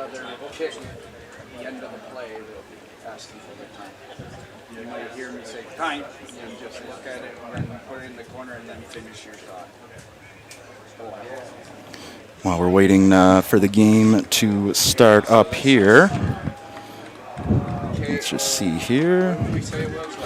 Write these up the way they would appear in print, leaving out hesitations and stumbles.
other kick the end of the play, they'll be asking for the time. You might hear me say time, and just look at it, and then put it in the corner, and then finish your shot. While we're waiting for the game to start up here, let's just see here.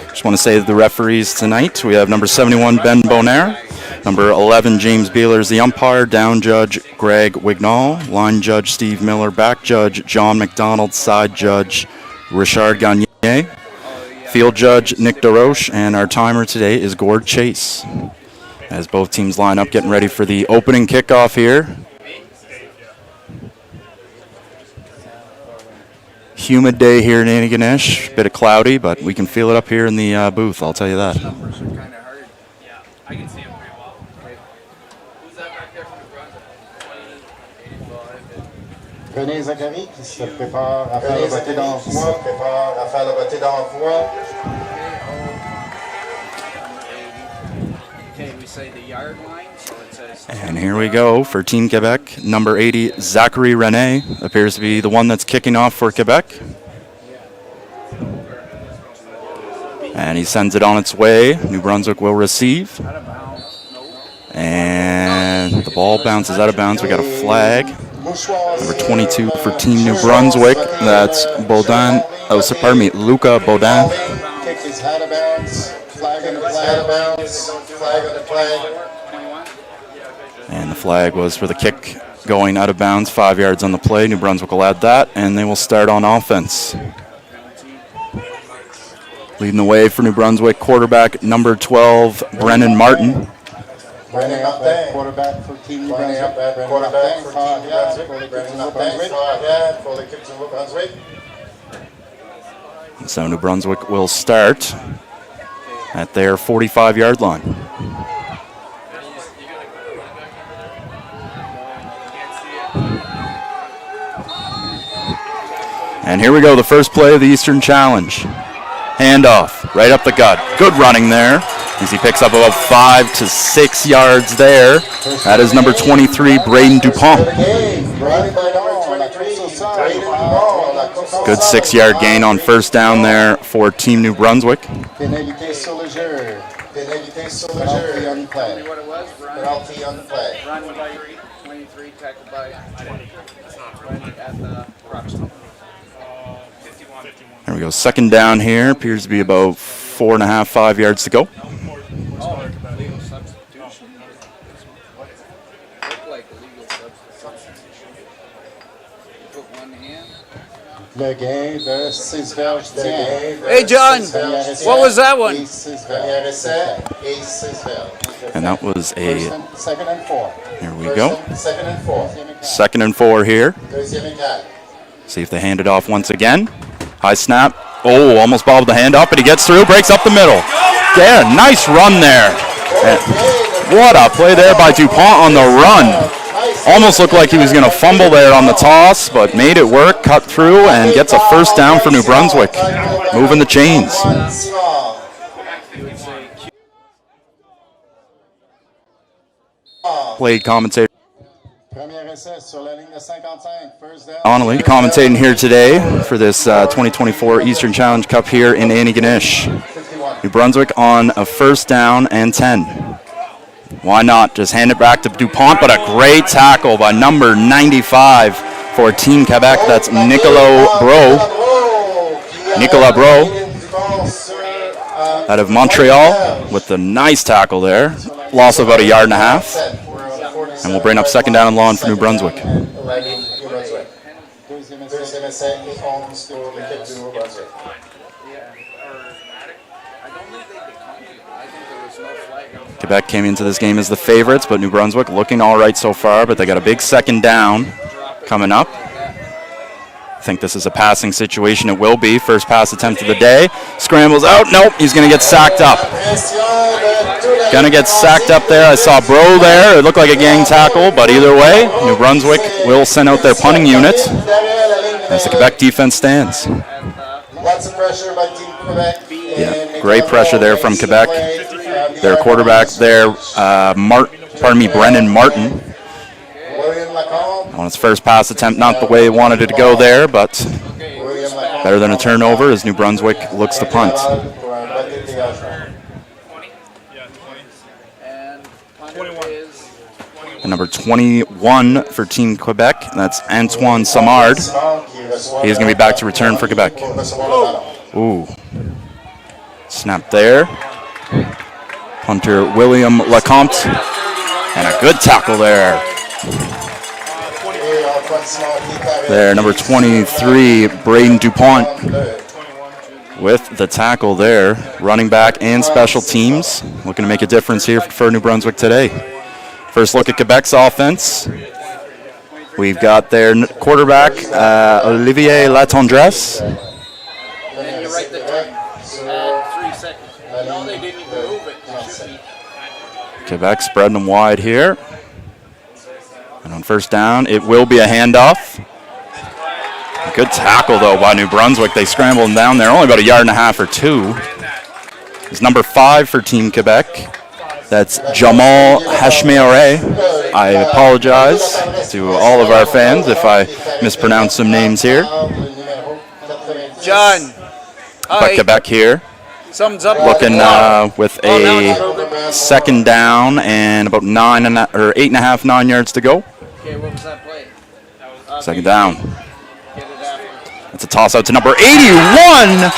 Just want to say the referees tonight. We have number 71, Ben Bonaire. Number 11, James Beeler is the umpire. Down judge, Greg Wignall. Line judge, Steve Miller. Back judge, John McDonald. Side judge, Richard Gagné. Field judge, Nick DeRoche. And our timer today is Gord Chase. As both teams line up, getting ready for the opening kickoff here. Humid day here in Antigonish. Bit of cloudy, but we can feel it up here in the booth, I'll tell you that. Numbers are kind of hard. Yeah, I can see them pretty well. Okay. Who's that back there from the Brunswick? 2085. René Zachary qui se prépare à faire le botté d'envoi. Okay, we say the yard line, so it says. And here we go for Team Quebec. Number 80, Zachary René, appears to be the one that's kicking off for Quebec. And he sends it on its way. New Brunswick will receive. And the ball bounces out of bounds. We got a flag. Number 22 for Team New Brunswick. That's Baudin. Oh, pardon me, Luca Baudin. Kick is out of bounds. Flag on the flag. And the flag was for the kick going out of bounds, 5 yards on the play. New Brunswick will add that, and they will start on offense. Leading the way for New Brunswick, quarterback number 12, Brennan Martin. Brennan up there. Quarterback for Team New Brunswick. Quarterback for Team New Brunswick. Brennan up there for the kids in New Brunswick. So New Brunswick will start at their 45-yard line. And here we go, the first play of the Eastern Challenge. Handoff, right up the gut. Good running there as he picks up about 5 to 6 yards there. That is number 23, Braden Dupont. Good 6-yard gain on first down there for Team New Brunswick. Pénalité sur le jeu. Penalty on the play. Penalty on the play. Run by 23, tackled by 20 at the approximate. There we go, second down here. Appears to be about 4.5, 5 yards to go. Oh, legal substitution. Looked like a legal substitution. Put one hand. Le gain de 6 verges tient. Hey, John, what was that one? And that was a, Second and 4. here we go. Second and 4. 2nd and 4 here. See if they hand it off once again. High snap. Oh, almost bobbled the hand up, but he gets through, breaks up the middle. Yeah, nice run there. And what a play there by Dupont on the run. Almost looked like he was going to fumble there on the toss, but made it work, cut through, and gets a first down for New Brunswick. Moving the chains. Played commentator Donnelly commentating here today for this 2024 Eastern Challenge Cup here in Antigonish. New Brunswick on a first down and 10. Why not? Just hand it back to Dupont, but a great tackle by number 95 for Team Quebec. That's Nicolas Bro. Out of Montreal with the nice tackle there. Loss of about 1.5 yards. And we'll bring up second down and long for New Brunswick. Quebec came into this game as the favorites, but New Brunswick looking all right so far, but they got a big second down coming up. I think this is a passing situation. It will be. First pass attempt of the day. Scrambles out. Nope, he's going to get sacked up. Going to get sacked up there. I saw Bro there. It looked like a gang tackle, but either way, New Brunswick will send out their punting unit as the Quebec defense stands. Lots of pressure by Team Quebec. Yeah, great pressure there from Quebec. Their quarterback there, Brennan Martin. On his first pass attempt, not the way he wanted it to go there, but better than a turnover as New Brunswick looks to punt. And number 21 for Team Quebec, that's Antoine Samard. He's going to be back to return for Quebec. Ooh. Snap there. Punter William Lecomte. And a good tackle there. There, number 23, Braden Dupont with the tackle there. Running back and special teams. Looking to make a difference here for New Brunswick today. First look at Quebec's offense. We've got their quarterback, Olivier Latendresse. And you write the time at 3 seconds. No, they didn't even move it. It should be. Quebec spreading them wide here. And on first down, it will be a handoff. A good tackle, though, by New Brunswick. They scrambled him down there, only about a yard and a half or two. It's number 5 for Team Quebec. That's Jamal Hashmeore. I apologize to all of our fans if I mispronounce some names here. John. But Quebec here. Sums up. Looking with a second down and about 8.5, 9 yards to go. Okay, what was that play? Second down. Get it after. It's a toss out to number 81.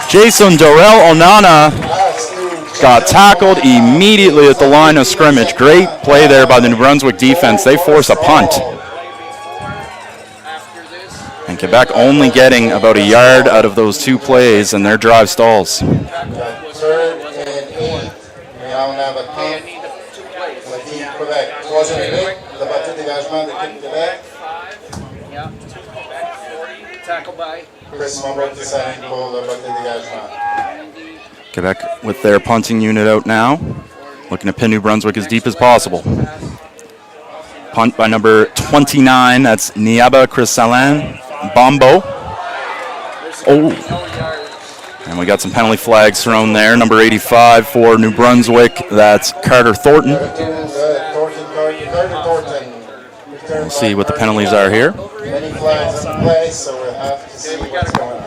Jason Dorel Onana got tackled immediately at the line of scrimmage. Great play there by the New Brunswick defense. They force a punt. And Quebec only getting about a yard out of those two plays, and their drive stalls. Third and 8. We now have a punt for Team Quebec. Troisième et 8. Le battu de dégagement de Team Québec. Yeah. Tackle by Chris Monroe qui s'aligne pour le battu de dégagement. Quebec with their punting unit out now, looking to pin New Brunswick as deep as possible. Punt by number 29, that's Niaba Crisalin Bombo. Oh, and we got some penalty flags thrown there. Number 85 for New Brunswick, that's Carter Thornton. We'll see what the penalties are here. Many flags in place, so we'll have to see what's going on.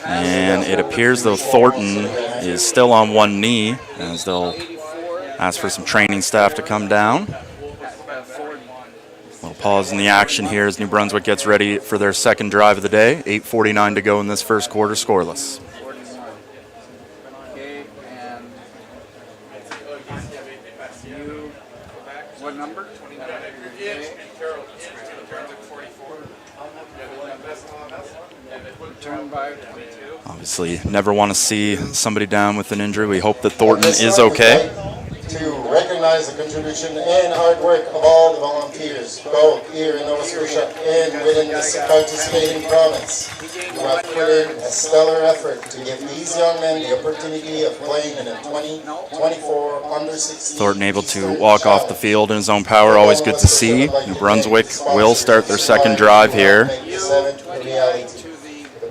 And it appears though Thornton is still on one knee, as they'll ask for some training staff to come down. A little pause in the action here as New Brunswick gets ready for their second drive of the day. 8:49 to go in this first quarter, scoreless. Okay, and you, what number? Turn by 22. Obviously, never want to see somebody down with an injury. We hope that Thornton is okay. To recognize the contribution and hard work of all the volunteers, both here in Nova Scotia and within this participating province, who have put in a stellar effort to give these young men the opportunity of playing in a 2024 under-16. Thornton able to walk off the field in his own power, always good to see. New Brunswick will start their second drive here.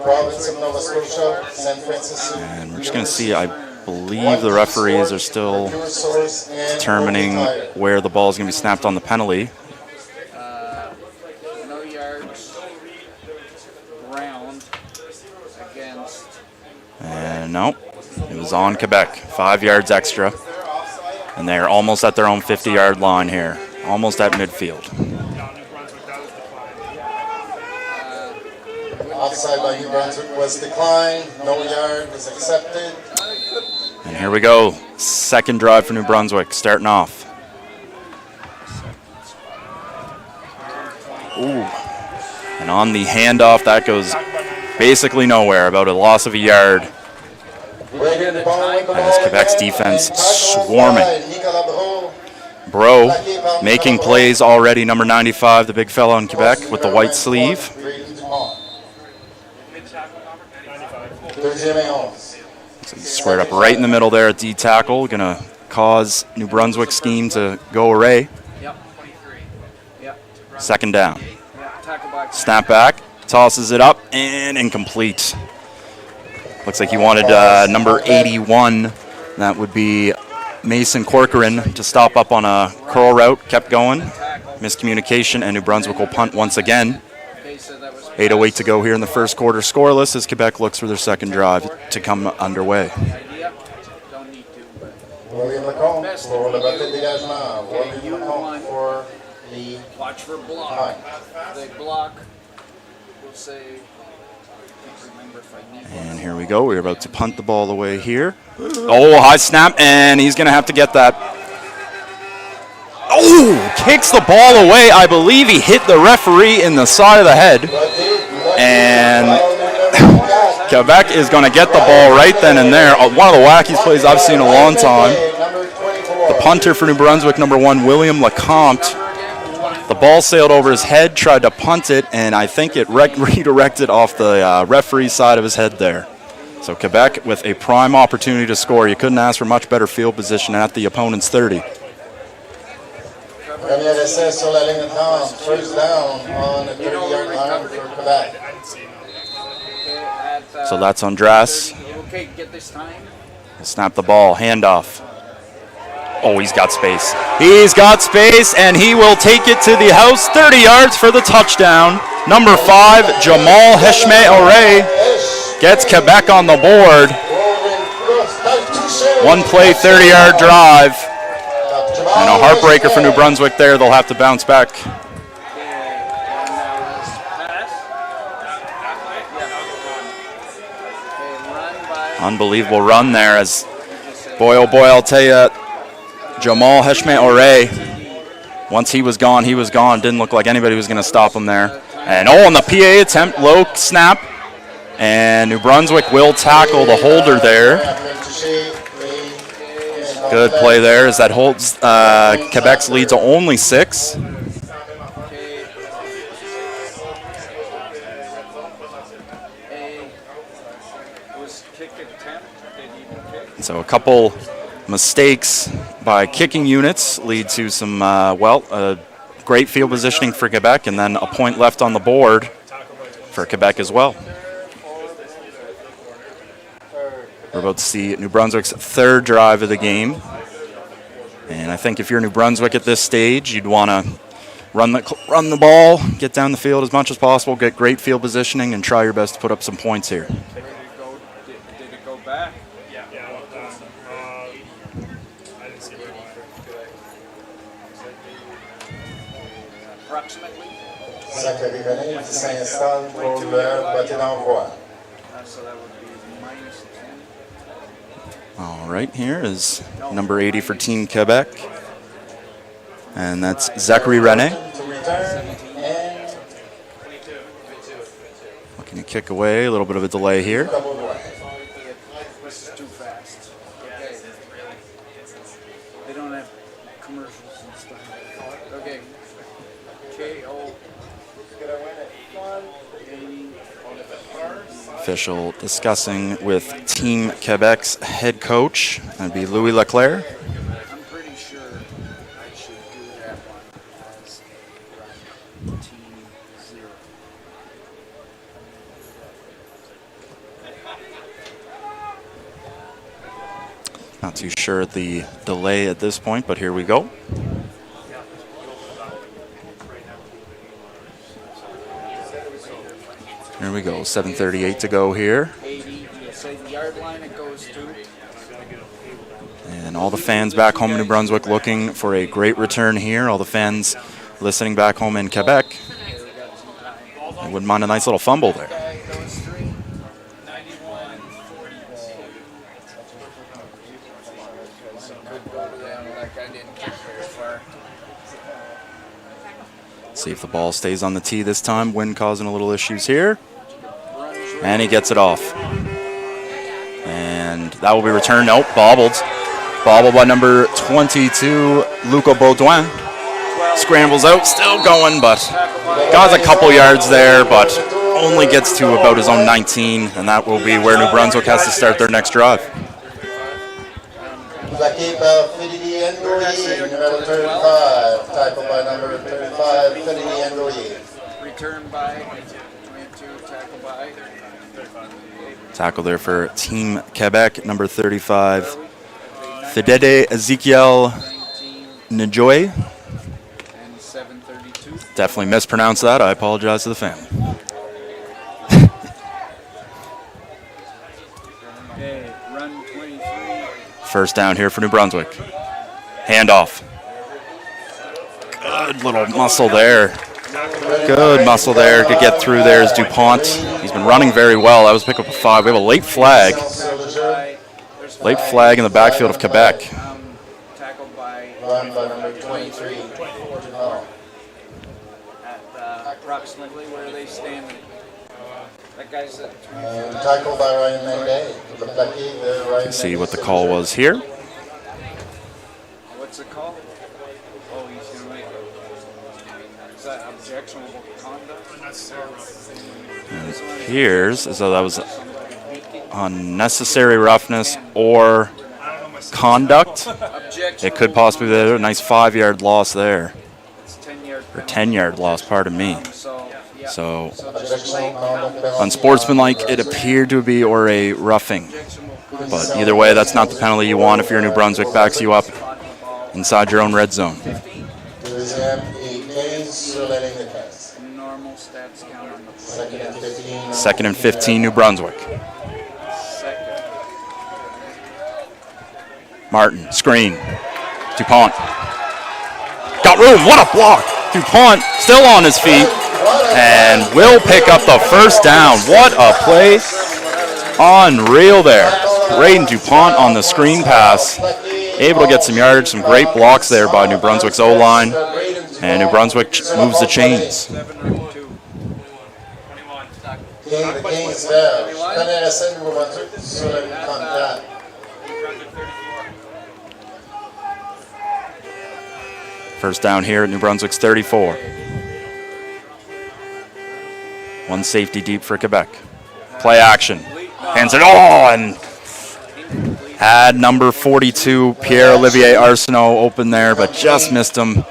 Province of Nova Scotia, San Francisco. And we're just going to see, I believe the referees are still determining where the ball is going to be snapped on the penalty. No yards, ground against. And no, it was on Quebec, 5 yards extra. And they're almost at their own 50-yard line here, almost at midfield. Offside by New Brunswick was declined. No yard was accepted. And here we go. Second drive for New Brunswick, starting off. Ooh. And on the handoff, that goes basically nowhere, about a loss of a yard. As Quebec's defense swarming. Bro making plays already, number 95, the big fella in Quebec with the white sleeve. So he's squared up right in the middle there at D tackle, gonna cause New Brunswick scheme to go array. Second down. Snap back, tosses it up, and incomplete. Looks like he wanted number 81. That would be Mason Corcoran to stop up on a curl route, kept going. Miscommunication, and New Brunswick will punt once again. 8:08 to go here in the first quarter, scoreless as Quebec looks for their second drive to come underway. William Lacombe for le bâton de dégagement. William Lacombe for the Watch for block. They block. We'll say. And here we go. We're about to punt the ball away here. Oh, high snap, and he's going to have to get that. Oh, kicks the ball away. I believe he hit the referee in the side of the head. And Quebec is going to get the ball right then and there. One of the wackiest plays I've seen in a long time. The punter for New Brunswick, number 1, William Lecomte. The ball sailed over his head, tried to punt it, and I think it redirected off the referee's side of his head there. So Quebec with a prime opportunity to score. You couldn't ask for much better field position at the opponent's 30. Premier essai sur la ligne de temps. First down on the 30-yard line for Quebec. So that's Andras. Okay, get this time. Snap the ball, handoff. Oh, he's got space. He's got space, and he will take it to the house. 30 yards for the touchdown. Number 5, Jamal Heshme-Oray gets Quebec on the board. One play, 30-yard drive. And a heartbreaker for New Brunswick there. They'll have to bounce back. Unbelievable run there as, boy, oh boy, I'll tell you, Jamal Heshme-Oray, once he was gone, he was gone. Didn't look like anybody was going to stop him there. And on the PA attempt, low snap. And New Brunswick will tackle the holder there. Good play there as that holds Quebec's lead to only 6. So a couple mistakes by kicking units lead to some, great field positioning for Quebec, and then a point left on the board for Quebec as well. We're about to see New Brunswick's 3rd drive of the game. And I think if you're New Brunswick at this stage, you'd want to run the ball, get down the field as much as possible, get great field positioning, and try your best to put up some points here. Did it go back? Approximately. Sacré-Rigonnet qui s'installe pour le bâton d'envoi. So that would be -10. All right, here is number 80 for Team Quebec. And that's Zachary René. Looking to kick away, a little bit of a delay here. This is too fast. Okay. They don't have commercials and stuff. Okay. KO. Official discussing with Team Quebec's head coach. That'd be Louis Leclerc. I'm pretty sure I should do that one as Team 0. Not too sure the delay at this point, but here we go. Here we go, 7:38 to go here. 80, you say the yard line it goes to. And all the fans back home in New Brunswick looking for a great return here. All the fans listening back home in Quebec. I wouldn't mind a nice little fumble there. See if the ball stays on the tee this time. Wind causing a little issues here. And he gets it off. And that will be returned. Nope, bobbled. Bobbled by number 22, Luca Baudouin. Scrambles out, still going, but got a couple yards there, but only gets to about his own 19, and that will be where New Brunswick has to start their next drive. Plaqué par Félix Ngoyi, numéro 35, tackled by number 35, Félix Ngoyi. Return by 22, tackle by. Tackle there for Team Quebec, number 35, Fidede Ezekiel 19 Njoy. and 732. Definitely mispronounced that. I apologize to the family. Okay, run 23. First down here for New Brunswick. Handoff. Good little muscle there. Good muscle there to get through there is DuPont. He's been running very well. That was pick up a 5. We have a late flag. Late flag in the backfield of Quebec. Tackled by Run by number 23. at approximately where they stand. That guy's at And tackled by Ryan Mende. The Becky, the Ryan See Mende what the says call it. was here. what's it called? Oh, he's gonna make it. Is that objectionable conduct? Here's as though that was unnecessary roughness or conduct. It could possibly be a nice 5-yard loss there. It's 10-yard Or 10-yard loss, pardon me. So, yeah. So Objectionable conduct penalty. unsportsmanlike it appeared to be or a roughing. But either way, that's not the penalty you want if your New Brunswick backs you up inside your own red zone. Deuxième et 15 sur la ligne de 15. Normal stats count on the play. Second and 15. Second and 15, New Brunswick. Second. Martin, screen. DuPont. Got room, what a block! DuPont still on his feet and will pick up the first down. What a play. Unreal there. Braden DuPont on the screen pass. Able to get some yardage, some great blocks there by New Brunswick's O-line. And New Brunswick moves the chains. 7-2. 15 verges. Connaît essai Nouveau Brunswick sur la ligne 34. First down here at New Brunswick's 34. One safety deep for Quebec. Play action. Hands it and had number 42, Pierre-Olivier Arsenault, open there, but just missed him.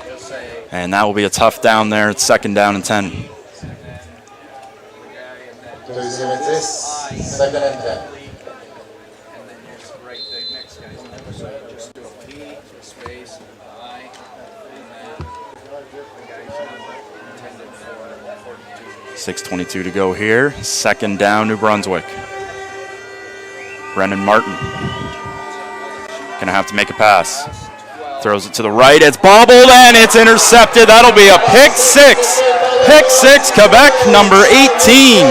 And that will be a tough down there. It's second down and 10. Deuxième et 10. Second and 10. And then just write the next guy's number. So just do a P, space, I, and then the guy's number intended for 42. 6:22 to go here. Second down, New Brunswick. Brendan Martin. Gonna have to make a pass. Throws it to the right. It's bobbled and it's intercepted. That'll be a pick six. Pick six, Quebec, number 18.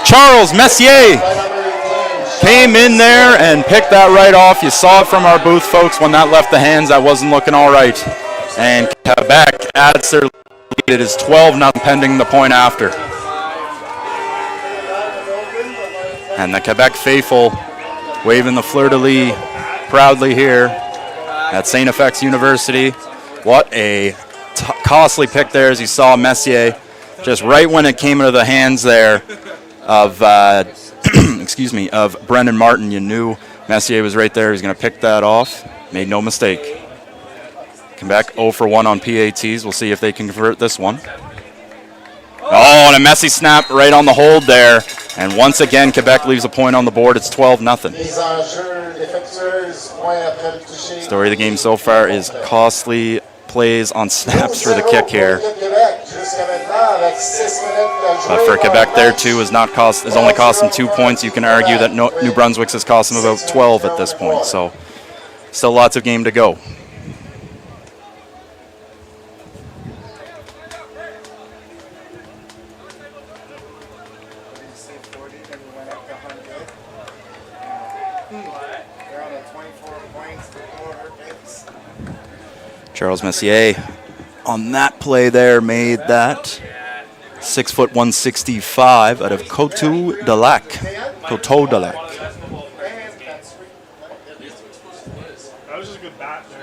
Charles Messier came in there and picked that right off. You saw it from our booth, folks. When that left the hands, that wasn't looking all right. And Quebec adds their lead. It is 12-0 pending the point after. And the Quebec faithful waving the fleur-de-lis proudly here at St. FX University. What a costly pick there, as you saw Messier. Just right when it came into the hands there of, of Brendan Martin, you knew Messier was right there. He's going to pick that off. Made no mistake. Quebec 0 for 1 on PATs. We'll see if they can convert this one. Oh, and a messy snap right on the hold there. And once again, Quebec leaves a point on the board. It's 12-0. Mise en jeu défectueuse. Point après le toucher. Story of the game so far is costly plays on snaps for the kick here. But for Quebec there too has only cost them 2 points. You can argue that New Brunswick's has cost them about 12 at this point. So still lots of game to go. Charles Messier on that play there made that 6', 165 out of Coteau de Lac. Coteau de Lac. That was just a good bat there.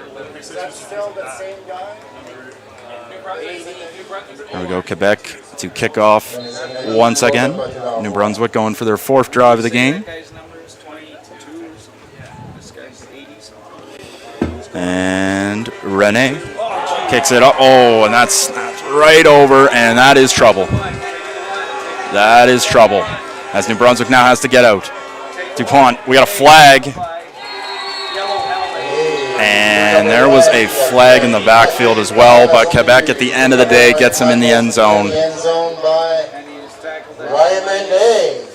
There we go, Quebec to kick off once again. New Brunswick going for their fourth drive of the game. That guy's number is 22. So yeah, this guy's 80. So And Rene kicks it up. Oh, and that's snapped right over, and that is trouble. That is trouble. As New Brunswick now has to get out. DuPont, we got a flag. yellow helmet. And there was a flag in the backfield as well, but Quebec at the end of the day gets him in the end zone. End zone by Ryan Mende.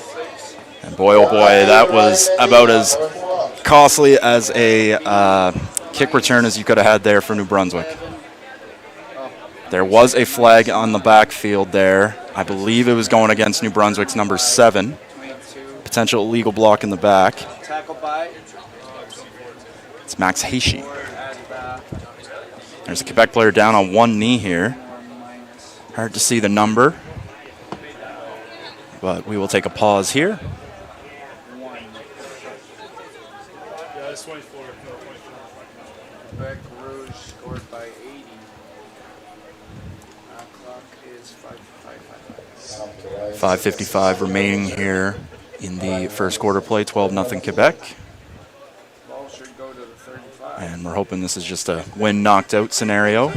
And boy, oh boy, that was about as costly as a kick return as you could have had there for New Brunswick. There was a flag on the backfield there. I believe it was going against New Brunswick's number 7. Potential illegal block in the back. It's Max Heishi. There's a Quebec player down on one knee here. Hard to see the number, but we will take a pause here. Yeah, it's 24. No, 24. Quebec Rouge scored by 80. Clock is 5:55. 5:55 remaining here in the first quarter play. 12-0 Quebec. Ball should go to the 35. And we're hoping this is just a win knocked out scenario.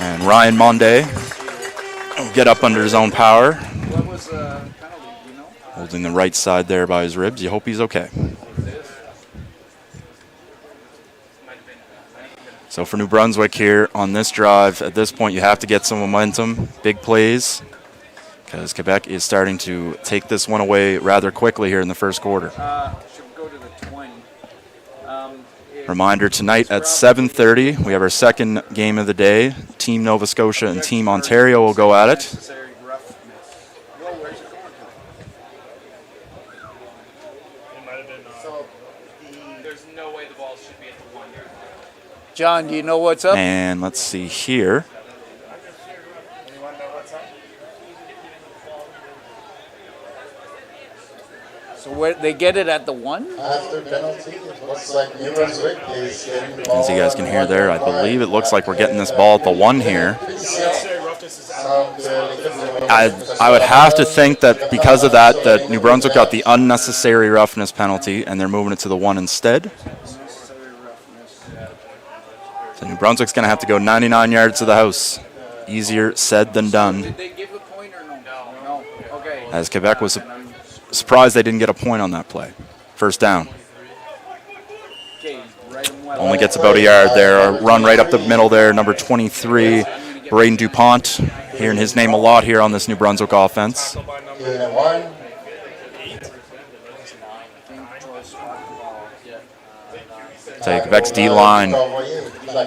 And Ryan Monde will get up under his own power. What was the penalty, do you know? Holding the right side there by his ribs. You hope he's okay. So for New Brunswick here on this drive, at this point you have to get some momentum, big plays, because Quebec is starting to take this one away rather quickly here in the first quarter. Should go to the 20. Reminder, tonight at 7:30, we have our second game of the day. Team Nova Scotia and Team Ontario will go at it. Necessary roughness. Whoa, where's it going to? It might have been. There's no way the ball should be at the 1 yard. John, do you know what's up? And let's see here. Anyone know what's up? So where they get it at the 1? After penalty, it looks like New Brunswick is getting the ball. As you guys can hear there, I believe it looks like we're getting this ball at the 1 here. Unnecessary roughness is out. I would have to think that because of that, that New Brunswick got the unnecessary roughness penalty, and they're moving it to the 1 instead. Necessary roughness. So New Brunswick's going to have to go 99 yards to the house. Easier said than done. Did they give a point or no? No. Okay. As Quebec was surprised they didn't get a point on that play. First down. Okay, right and well. Only gets about a yard there. A run right up the middle there. Number 23, Braden DuPont. Hearing his name a lot here on this New Brunswick offense. By number Gain of 1. 8. So Quebec's D-line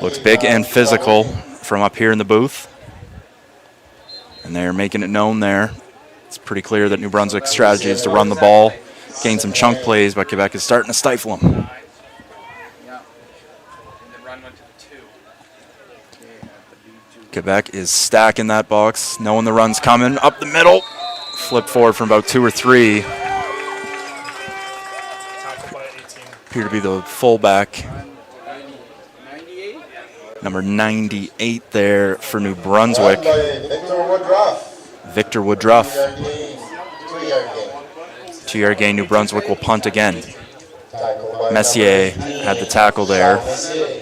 looks big and physical from up here in the booth. And they're making it known there. It's pretty clear that New Brunswick's strategy is to run the ball, gain some chunk plays, but Quebec is starting to stifle them. And the run went to the 2. Quebec is stacking that box, knowing the run's coming. Up the middle, flip forward from about 2 or 3. Tackled by 18. Appear to be the fullback. 98? Number 98 there for New Brunswick, By Victor Woodruff. Victor Woodruff. 2-yard gain. 2-yard gain. 2-yard gain, New Brunswick will punt again. Tackle by Messier number 15, had the tackle there. Charles Messier.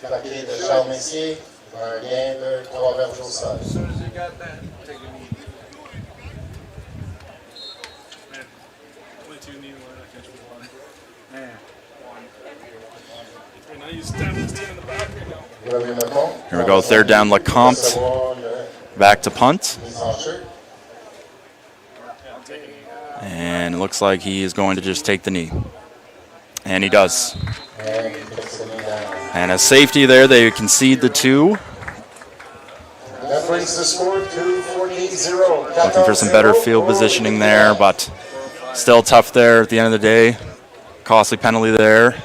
Plaqué de Charles Messier. Un gain de 3 verges au sol. As soon as you got that, take a knee. Man, 22 knee line. I catch one. Man. And now you stab this team in the back right now. Gravir Macomb. Here we go, third down, Lecomte. Recevoir le Back to punt. mise en jeu. And it looks like he is going to just take the knee. And he does. And he takes the knee down. And a safety there, they concede the 2. That brings the score to 14-0. Looking for some better field positioning there, but still tough there at the end of the day. Costly penalty there.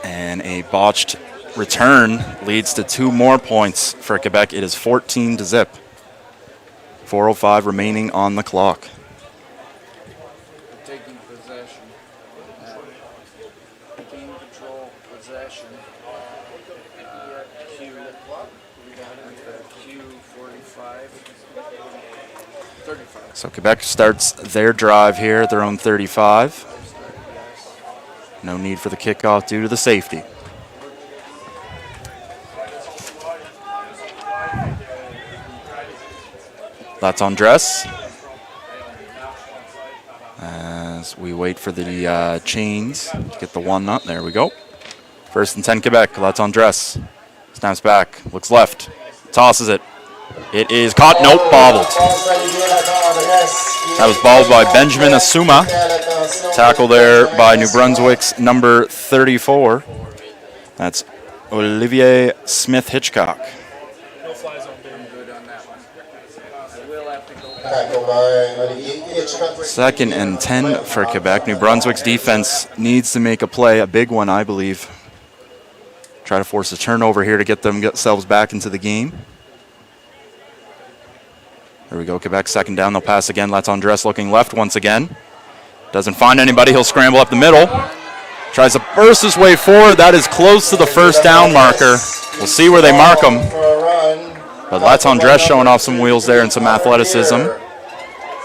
And a botched return leads to 2 more points for Quebec. It is 14-0. 4:05 remaining on the clock. Taking possession. Game control, possession. Q45. 35. So Quebec starts their drive here at their own 35. No need for the kickoff due to the safety. That's on dress. As we wait for the chains to get the 1-0. There we go. 1st and 10 Quebec. That's on dress. Snaps back. Looks left. Tosses it. It is caught. Nope. Bobbled. That was bobbled by Benjamin Asuma. Tackle there by New Brunswick's number 34. That's Olivier Smith-Hitchcock. No fly zone, baby. Good on that one. I will have to go back. Tackle by Olivier Hitchcock. 2nd and 10 for Quebec. New Brunswick's defense needs to make a play, a big one, I believe. Try to force a turnover here to get themselves back into the game. There we go. Quebec 2nd down. They'll pass again. That's on dress looking left once again. Doesn't find anybody. He'll scramble up the middle. Tries to burst his way forward. That is close to the 1st down marker. We'll see where they mark him. But that's on dress showing off some wheels there and some athleticism.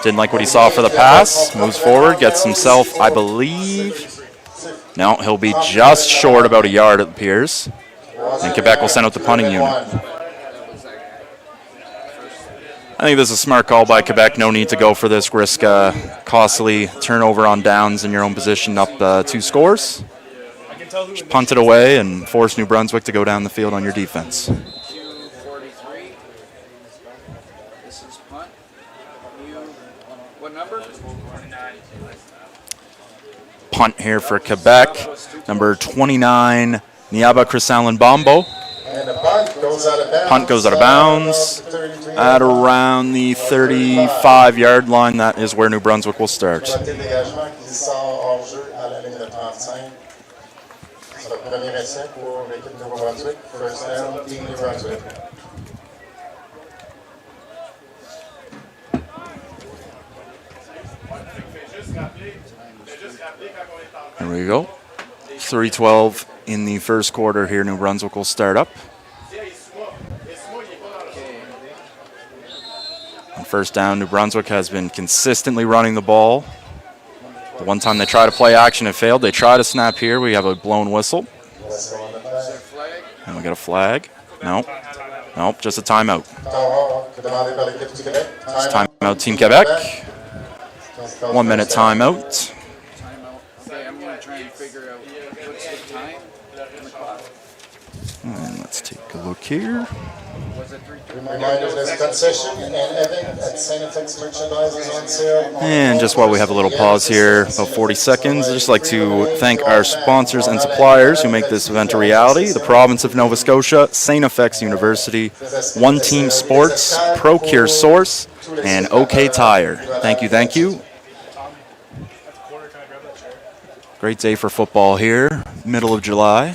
Didn't like what he saw for the pass. Moves forward. Gets himself, I believe. No, he'll be just short, about a yard, it appears. And Quebec will send out the punting unit. I think this is a smart call by Quebec. No need to go for this, risk costly turnover on downs in your own position up 2 scores. Just punt it away and force New Brunswick to go down the field on your defense. 2:43. This is punt. What number? Punt here for Quebec. Number 29, Niaba Crisalin Bombo. And the punt goes out of bounds. Punt goes out of bounds at around the 35-yard line. That is where New Brunswick will start. Dégagement qui sort hors jeu à la ligne de 35. C'est le premier essai pour l'équipe de New Brunswick. 1st down, Team New Brunswick. There we go. 3:12 in the 1st quarter here. New Brunswick will start up. On 1st down, New Brunswick has been consistently running the ball. The one time they try to play action, it failed. They try to snap here. We have a blown whistle. And we got a flag. Nope. Nope, just a timeout. Just timeout, Team Quebec. 1 minute timeout. Timeout. Okay, I'm going to try and figure out what's the time on the clock. And let's take a look here. Was it 3:20? Reminder, there's a concession and Evan at Sainifex Merchandise is on sale. And just while we have a little pause here, about 40 seconds, I'd just like to thank our sponsors and suppliers who make this event a reality. The province of Nova Scotia, Sainifex University, One Team Sports, Procure Source, and OK Tire. Thank you, thank you. Great day for football here, middle of July.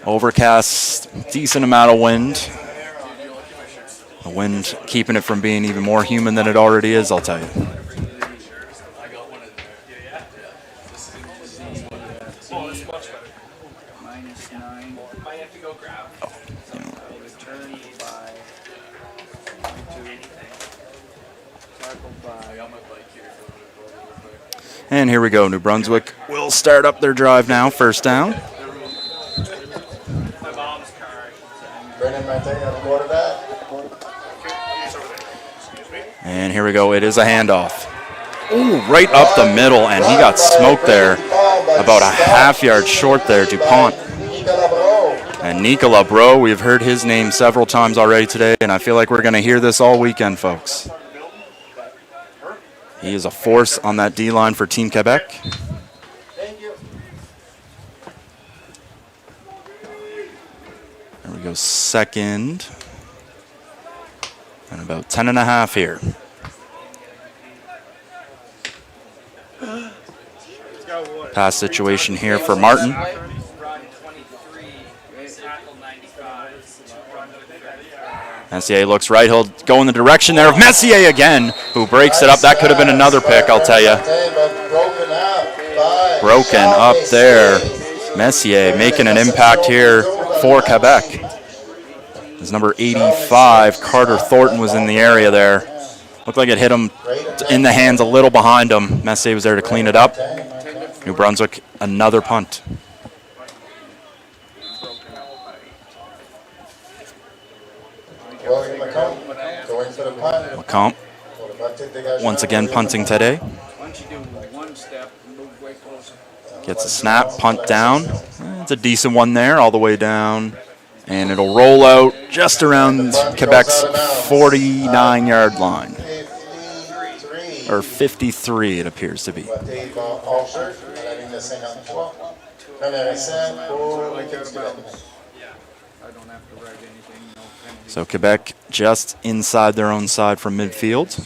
Overcast, decent amount of wind. The wind keeping it from being even more humid than it already is, I'll tell you. -9. Might have to go grab. Return by 22. Tackled by. And here we go. New Brunswick will start up their drive now. 1st down. My mom's car. Brennan Martin at the quarterback. And here we go. It is a handoff. Ooh, right up the middle, and he got smoked there. About a half-yard short there, DuPont. And Nicola Bro, we've heard his name several times already today, and I feel like we're going to hear this all weekend, folks. He is a force on that D-line for Team Quebec. There we go, 2nd. And about 10 and a half here. Pass situation here for Martin. Run 23, tackle 95, Messier looks right. He'll go in the direction there of Messier again, who breaks it up. That could have been another pick, I'll tell you. Broken up there. Messier making an impact here for Quebec. His number 85, Carter Thornton, was in the area there. Looked like it hit him in the hands a little behind him. Messier was there to clean it up. New Brunswick, another punt. William McComb going for the punt. McComb. once again punting today. Once you do one step, move way closer. Gets a snap, punt down. It's a decent one there, all the way down. And it'll roll out just around Quebec's 49-yard line. 53. Or 53, it appeers to be. Voté va hors jeu à la ligne de 53. Premier essai pour l'équipe du Québec. I don't have to write anything, no penalty. So Quebec just inside their own side from midfield. It's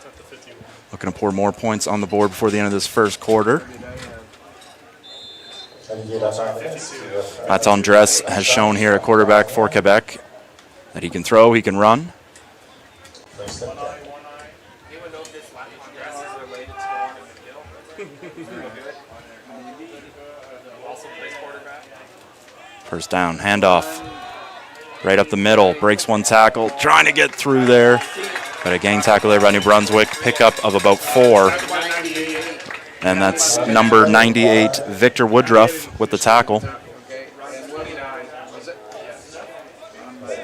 at the 51. Looking to pour more points on the board before the end of this first quarter. Olivier Lafont. That's Andres has shown here at quarterback for Quebec that he can throw, he can run. First and 10. Anyone know if this last dress is related to the one in McGill? Also plays quarterback. First down, handoff. Right up the middle, breaks one tackle, trying to get through there. But a gang tackle there by New Brunswick, pickup of about 4. And that's number 98, Victor Woodruff, with the tackle. Okay, and what was it?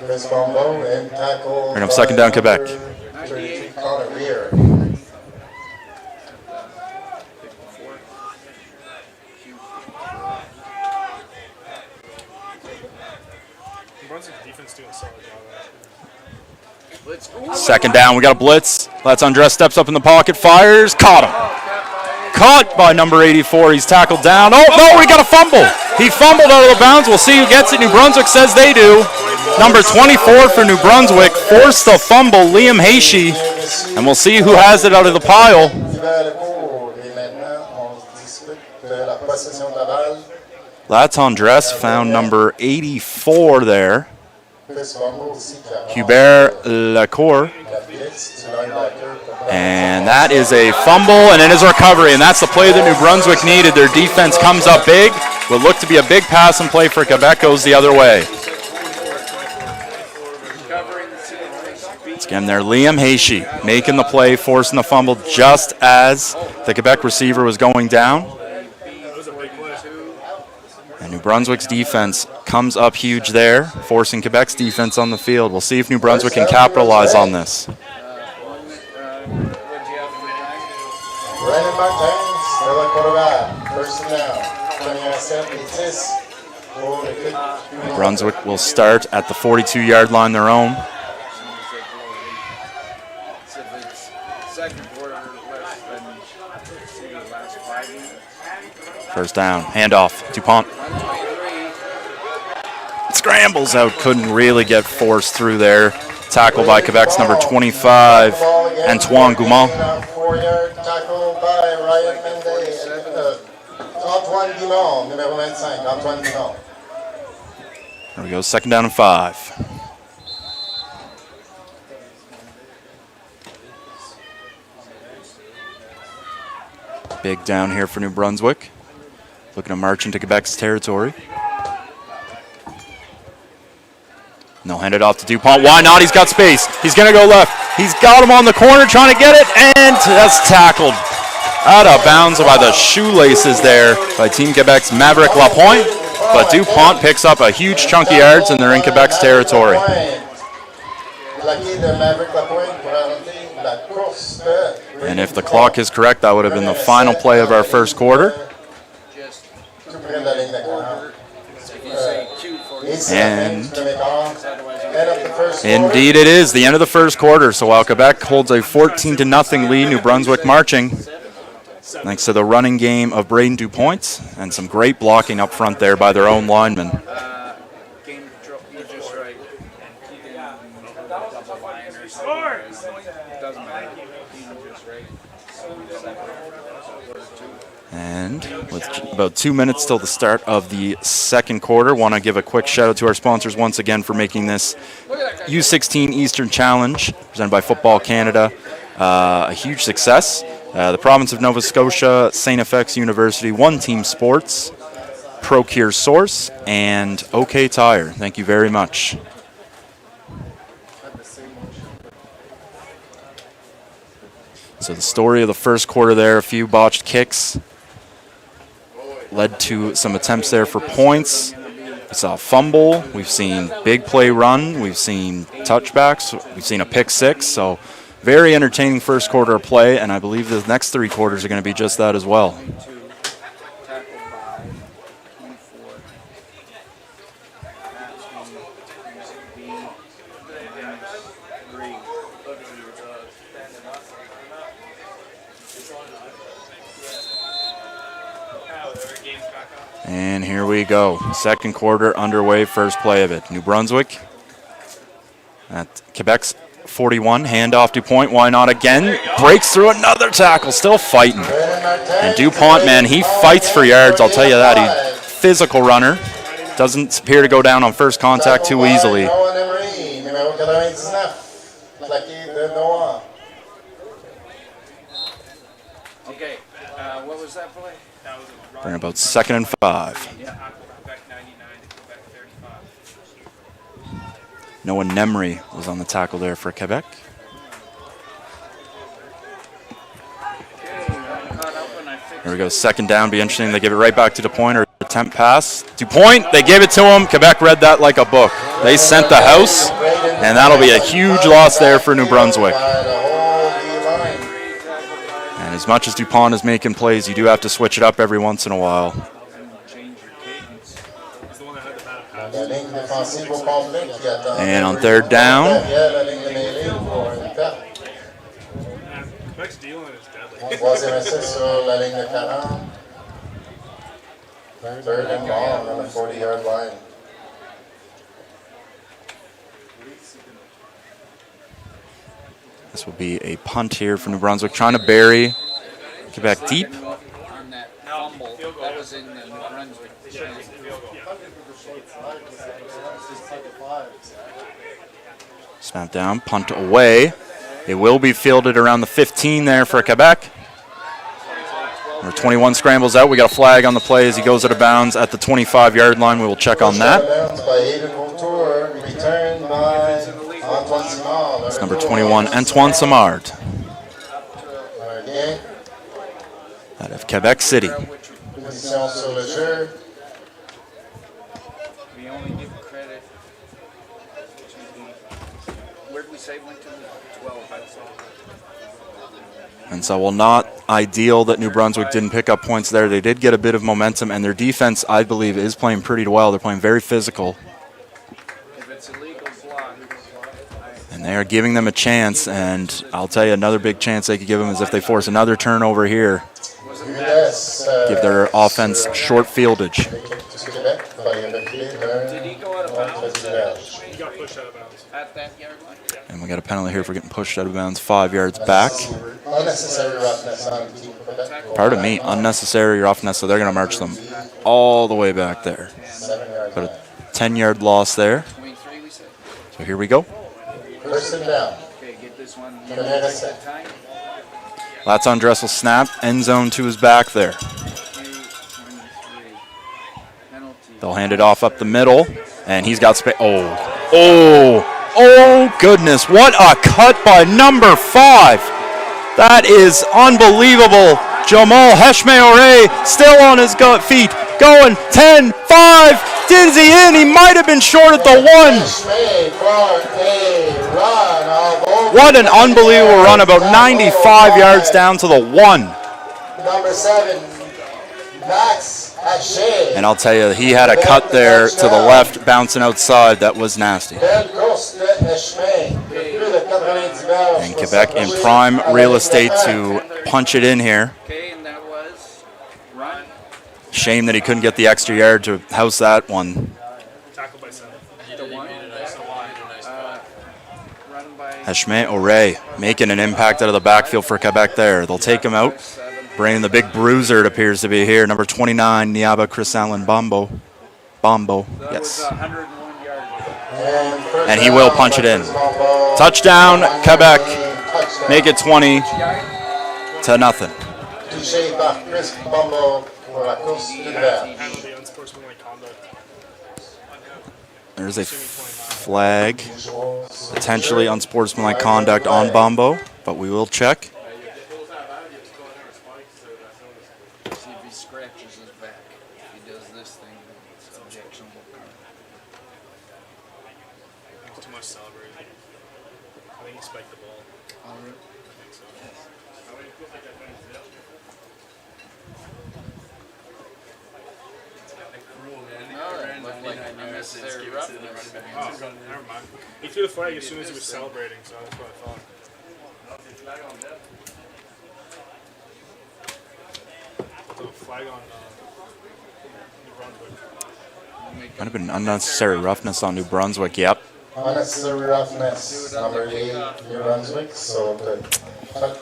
Chris Bombo and tackle. Bring up second down, Quebec. 32 Connor Rear. Brunswick defense doing a solid job. Let's go. Second down, we got a blitz. Let's Andres steps up in the pocket, fires, caught him. Caught by number 84, he's tackled down. Oh, no, we got a fumble. He fumbled out of the bounds. We'll see who gets it. New Brunswick says they do. Number 24 for New Brunswick forced the fumble, Liam Hayshe. And we'll see who has it out of the pile. Et maintenant, on discute de la possession de la balle. That's Andres, found number 84 there. Chris Bombo aussi qui a Hubert Lacour. la blitz du linebacker. And that is a fumble, and it is a recovery, and that's the play that New Brunswick needed. Their defense comes up big. Will look to be a big pass and play for Quebec, goes the other way. It's again there, Liam Hayshe making the play, forcing the fumble just as the Quebec receiver was going down. That was a big play. And New Brunswick's defense comes up huge there, forcing Quebec's defense on the field. We'll see if New Brunswick can capitalize on this. Brandon Martins, de la quarterback. First and down. Premier essai, et 10 pour l'équipe. New Brunswick will start at the 42-yard line, their own. If it's second quarter less than say, the last 5 minutes. First down, handoff, Dupont. 123. Scrambles out, couldn't really get forced through there. Tackle by Quebec's number 25, Antoine Goumont. 4-yard tackle by Ryan Mendez. Antoine Guimond, numéro 25. Antoine Guimond. There we go, second down and 5. Big down here for New Brunswick. Looking to march into Quebec's territory. And they'll hand it off to Dupont. Why not? He's got space. He's going to go left. He's got him on the corner trying to get it, and that's tackled out of bounds by the shoelaces there by Team Quebec's Maverick Lapointe. But Dupont picks up a huge chunk of yards, and they're in Quebec's territory. And if the clock is correct, that would have been the final play of our first quarter. Just Tout près de la ligne de corner. if you say Q for Et c'est And- la ligne de end of the first quarter. Indeed it is, the end of the first quarter. So while Quebec holds a 14-0 lead, New Brunswick marching. Thanks to the running game of Braden Dupont and some great blocking up front there by their own linemen. game control, you just write double line or something. It doesn't matter. You just write quarter 2. And with about 2 minutes till the start of the second quarter, want to give a quick shout out to our sponsors once again for making this U16 Eastern Challenge presented by Football Canada a huge success. The province of Nova Scotia, St. FX University, One Team Sports, Procure Source, and OK Tire. Thank you very much. So the story of the first quarter there, a few botched kicks led to some attempts there for points. We saw a fumble. We've seen big play run. We've seen touchbacks. We've seen a pick six. So Very entertaining first quarter of play, and I believe the next 3 quarters are going to be just that as well. 22, tackle by 24. B, -3. And here we go. Second quarter underway, first play of it. New Brunswick at Quebec's 41. Handoff DuPont. Why not again? Breaks through another tackle. Still fighting. And DuPont, man, he fights for yards. I'll tell you that. He's a physical runner. Doesn't appear to go down on first contact too easily. Okay, what was that play? Bring about 2nd and 5. Noah Nemry was on the tackle there for Quebec. Here we go, 2nd down. Be interesting. They give it right back to DuPont or attempt pass. DuPont, they gave it to him. Quebec read that like a book. They sent the house, and that'll be a huge loss there for New Brunswick. And as much as DuPont is making plays, you do have to switch it up every once in a while. And on 3rd down, Quebec's D-line is deadly. Third and long on the 40-yard line. this will be a punt here for New Brunswick, trying to bury Quebec deep. On that fumble, that was in the New Brunswick. Snap down, punt away. It will be fielded around the 15 there for Quebec. Number 21 scrambles out. We got a flag on the play as he goes out of bounds at the 25-yard line. We will check on that. It's number 21, Antoine Samard, out of Quebec City. We only give credit to the, where did we say went to? 12, I saw. And so, while not ideal that New Brunswick didn't pick up points there, they did get a bit of momentum, and their defense, I believe, is playing pretty well. They're playing very physical. If it's illegal block, And they are giving them a chance, and I'll tell you another big chance they could give them is if they force another turnover here. Give their offense short fieldage. did he go out of bounds? He got pushed out of bounds. At that yard line? And we got a penalty here for getting pushed out of bounds 5 yards back. Unnecessary roughness on Team Quebec. Pardon me, unnecessary roughness, so they're going to march them all the way back there. 7 yards. But a 10-yard loss there. 23, we said. So here we go. 1st and down. Okay, get this one. Canada set. Time. That's on Dressel snap. End zone to his back there. Q23. Penalty. They'll hand it off up the middle, and he's got space. Oh, goodness. What a cut by number 5. That is unbelievable. Jamal Heshmeore still on his feet. Going 10, 5. Dizzy in. He might have been short at the 1. What an unbelievable run. About 95 yards down to the 1. Number 7, Max Haché. And I'll tell you, he had a cut there to the left, bouncing outside. That was nasty. And Quebec in prime real estate to punch it in here. Okay, and that was run. Shame that he couldn't get the extra yard to house that one. Tackled by 7. The one. Run by Heshme Ore making an impact out of the backfield for Quebec there. They'll take him out. Bringing the big bruiser, it appears to be here. Number 29, Niaba Chris Allen Bombo. that Yes. was 101 yards. And he will punch it in. Touchdown, Quebec. Make it 20 to nothing. Touché par Chris Bombo pour la course de vert. Penalty, unsportsmanlike conduct. There's a flag. Potentially unsportsmanlike conduct on Bombo, but we will check. See if he scratches his back. If he does this thing, it's objectionable. Too much celebrating. I think he spiked the ball. He threw the flag as soon as he was celebrating, so that's what I thought. The flag on New Brunswick. Might have been unnecessary roughness on New Brunswick. Yep. Unnecessary roughness, number 8, New Brunswick. So the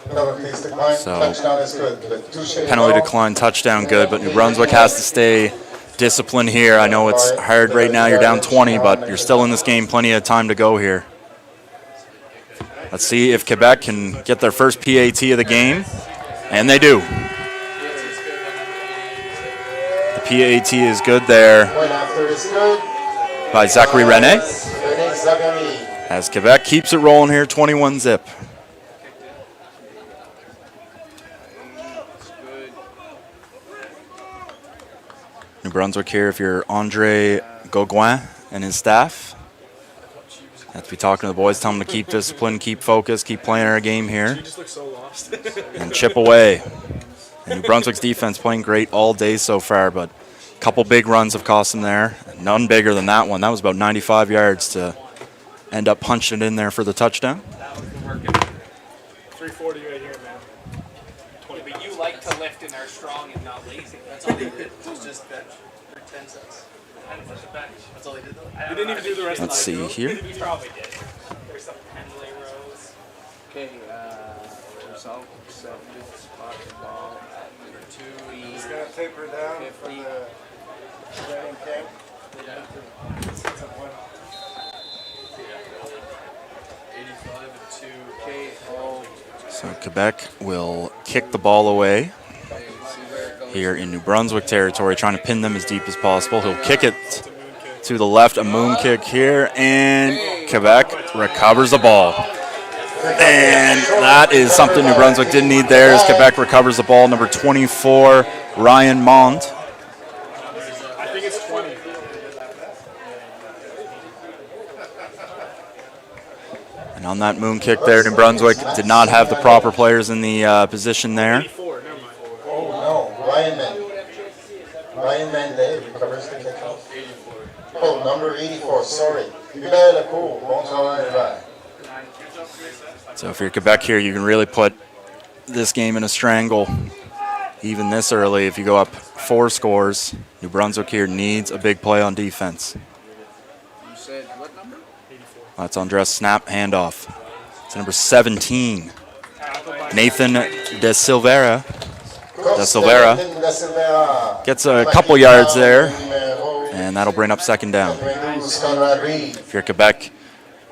penalties decline. Touchdown is good. The touche Penalty ball. decline, touchdown good, but New Brunswick has to stay disciplined here. I know it's hard right now. You're down 20, but you're still in this game. Plenty of time to go here. Let's see if Quebec can get their first PAT of the game, and they do. The PAT is good there Point after is good. by Zachary René, René Zachary. as Quebec keeps it rolling here, 21 zip. New Brunswick here, if you're Andre Gauguin and his staff, have to be talking to the boys, tell them to keep discipline, keep focused, keep playing our game here, He just looks so lost. and chip away. And New Brunswick's defense playing great all day so far, but a couple big runs have cost them there. None bigger than that one. That was about 95 yards to end up punching it in there for the touchdown. 340 right here, man. But you like to lift and are strong and not lazy. That's all he did. It was just bench for 10 cents. 10 cents a bench. That's all he did though. He didn't even do the rest Let's of the see here. He probably did. There's some Henley rows. Okay, result, 7, spot the ball at number 2. Just gonna taper down for 50. the training camp. 85 and 2. Okay, all. So Quebec will kick the ball away Okay, see where it goes. here in New Brunswick territory, trying to pin them as deep as possible. He'll kick it to the left, a moon kick here, and Quebec recovers the ball. And that is something New Brunswick didn't need there as Quebec recovers the ball. Number 24, Ryan Mond. I think it's 20. And on that moon kick there, New Brunswick did not have the proper players in the position there. 84, never mind. Oh no, Ryan Mende. Ryan Mende recovers the kickoff. Oh, number 84, sorry. Hubert Lecourt, bon travail, Hubert. So if you're Quebec here, you can really put this game in a strangle. Even this early, if you go up 4 scores, New Brunswick here needs a big play on defense. You said what number? That's Andres snap handoff. It's number 17, Nathan De Silveira. De Silveira gets a couple yards there, and that'll bring up second down. If you're Quebec,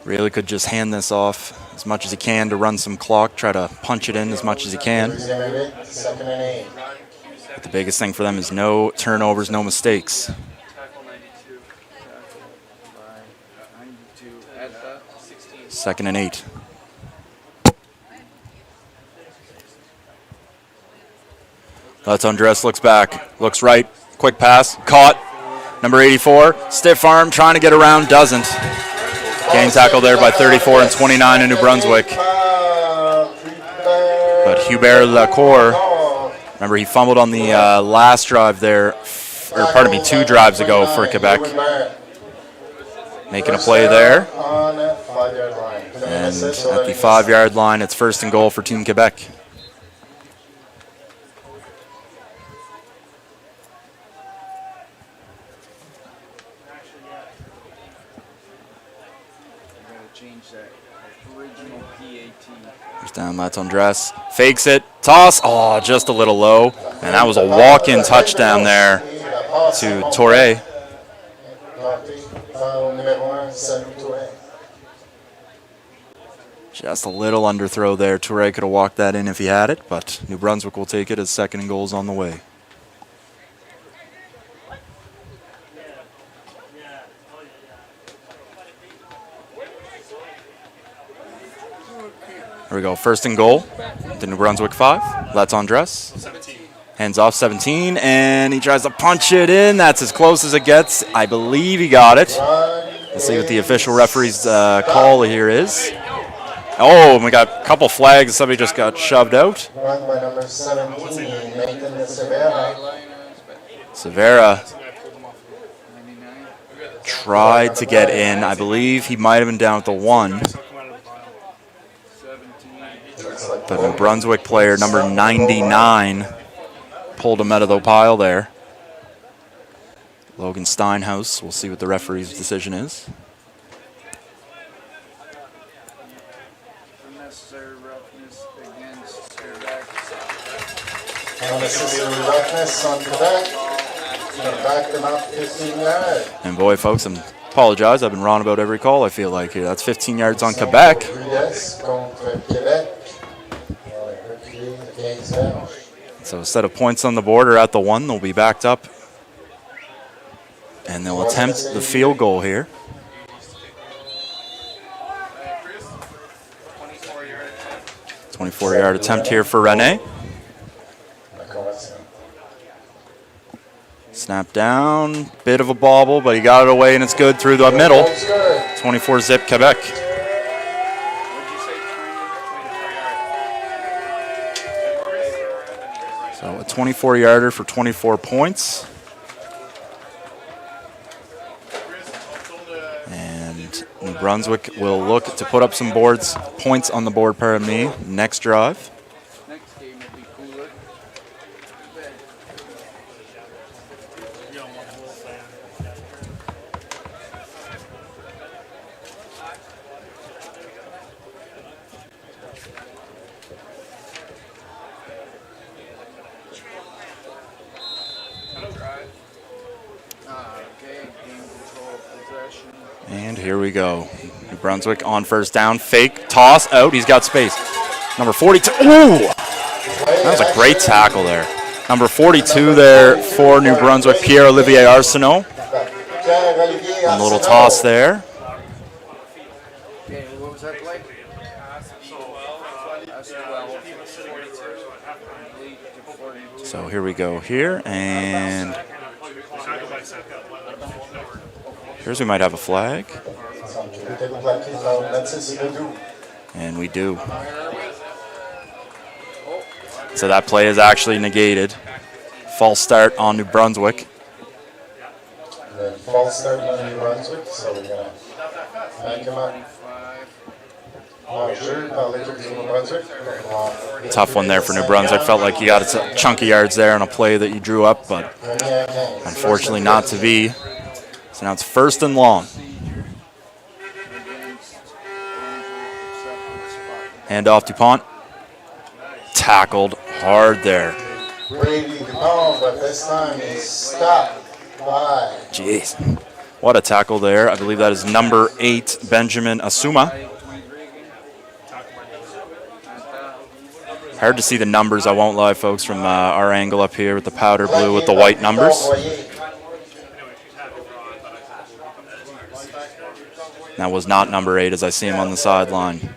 really could just hand this off as much as you can to run some clock, try to punch it in as much as you can. Second and 8. But the biggest thing for them is no turnovers, no mistakes. Tackle 92. By 92 at the 16. Second and 8. That's Andres, looks back, looks right, quick pass, caught. Number 84, stiff arm, trying to get around, doesn't. Game tackle there by 34 and 29 in New Brunswick. But Hubert Lacour, remember he fumbled on the last drive there, or pardon me, 2 drives ago for Quebec. Making a play there. And at the 5-yard line, it's first and goal for Team Quebec. change that original PAT. First down, that's Andres. Fakes it, toss. Oh, just a little low. And that was a walk-in touchdown there to Torre. Just a little underthrow there. Torre could have walked that in if he had it, but New Brunswick will take it as second and goal's on the way. Here we go, first and goal. The New Brunswick 5. That's Andres. 17. Hands off 17, and he tries to punch it in. That's as close as it gets. I believe he got it. Let's see what the official referee's call here is. Oh, and we got a couple flags. Somebody just got shoved out. Run by number 17, Nathan Severa. Severa 99. tried to get in. I believe he might have been down at the 1. I'll come out of the pile. 17. The New Brunswick player, number 99, pulled him out of the pile there. Logan Steinhaus. We'll see what the referee's decision is. Unnecessary roughness against Quebec. Unnecessary roughness on Quebec. Gonna back them up 15 yards. And boy, folks, I apologize. I've been wrong about every call, I feel like here. That's 15 yards on Quebec. Yes, contre Quebec. Against them. So instead of points on the board or at the 1, they'll be backed up. And they'll attempt the field goal here. 24-yard attempt here for Rene. Snap down, bit of a bobble, but he got it away and it's good through the middle. 24 zip Quebec. What'd you say, 24 yards? So a 24-yarder for 24 points. And New Brunswick will look to put up some points on the board, pardon me, next drive. Next game will be cooler. You don't want the whole fan. Okay, game control, possession. And here we go. New Brunswick on first down, fake, toss, out, he's got space. Number 42, ooh! That was a great tackle there. Number 42 there for New Brunswick, Pierre-Olivier Arsenault. A little toss there. Okay, what was that play? That's 12. Complete to 42. So here we go here, and here's we might have a flag. And we do. So that play is actually negated. False start on New Brunswick. False start on New Brunswick, so we're gonna back him up. 25. Tough one there for New Brunswick. Felt like you got some chunky yards there on a play that you drew up, but unfortunately not to be. So now it's first and long. Hand off DuPont. Tackled hard there. Brady DuPont, but this time he's stopped by. Jeez. What a tackle there. I believe that is number 8, Benjamin Asuma. Hard to see the numbers, I won't lie, folks, from our angle up here with the powder blue with the white numbers. That was not number 8 as I see him on the sideline. It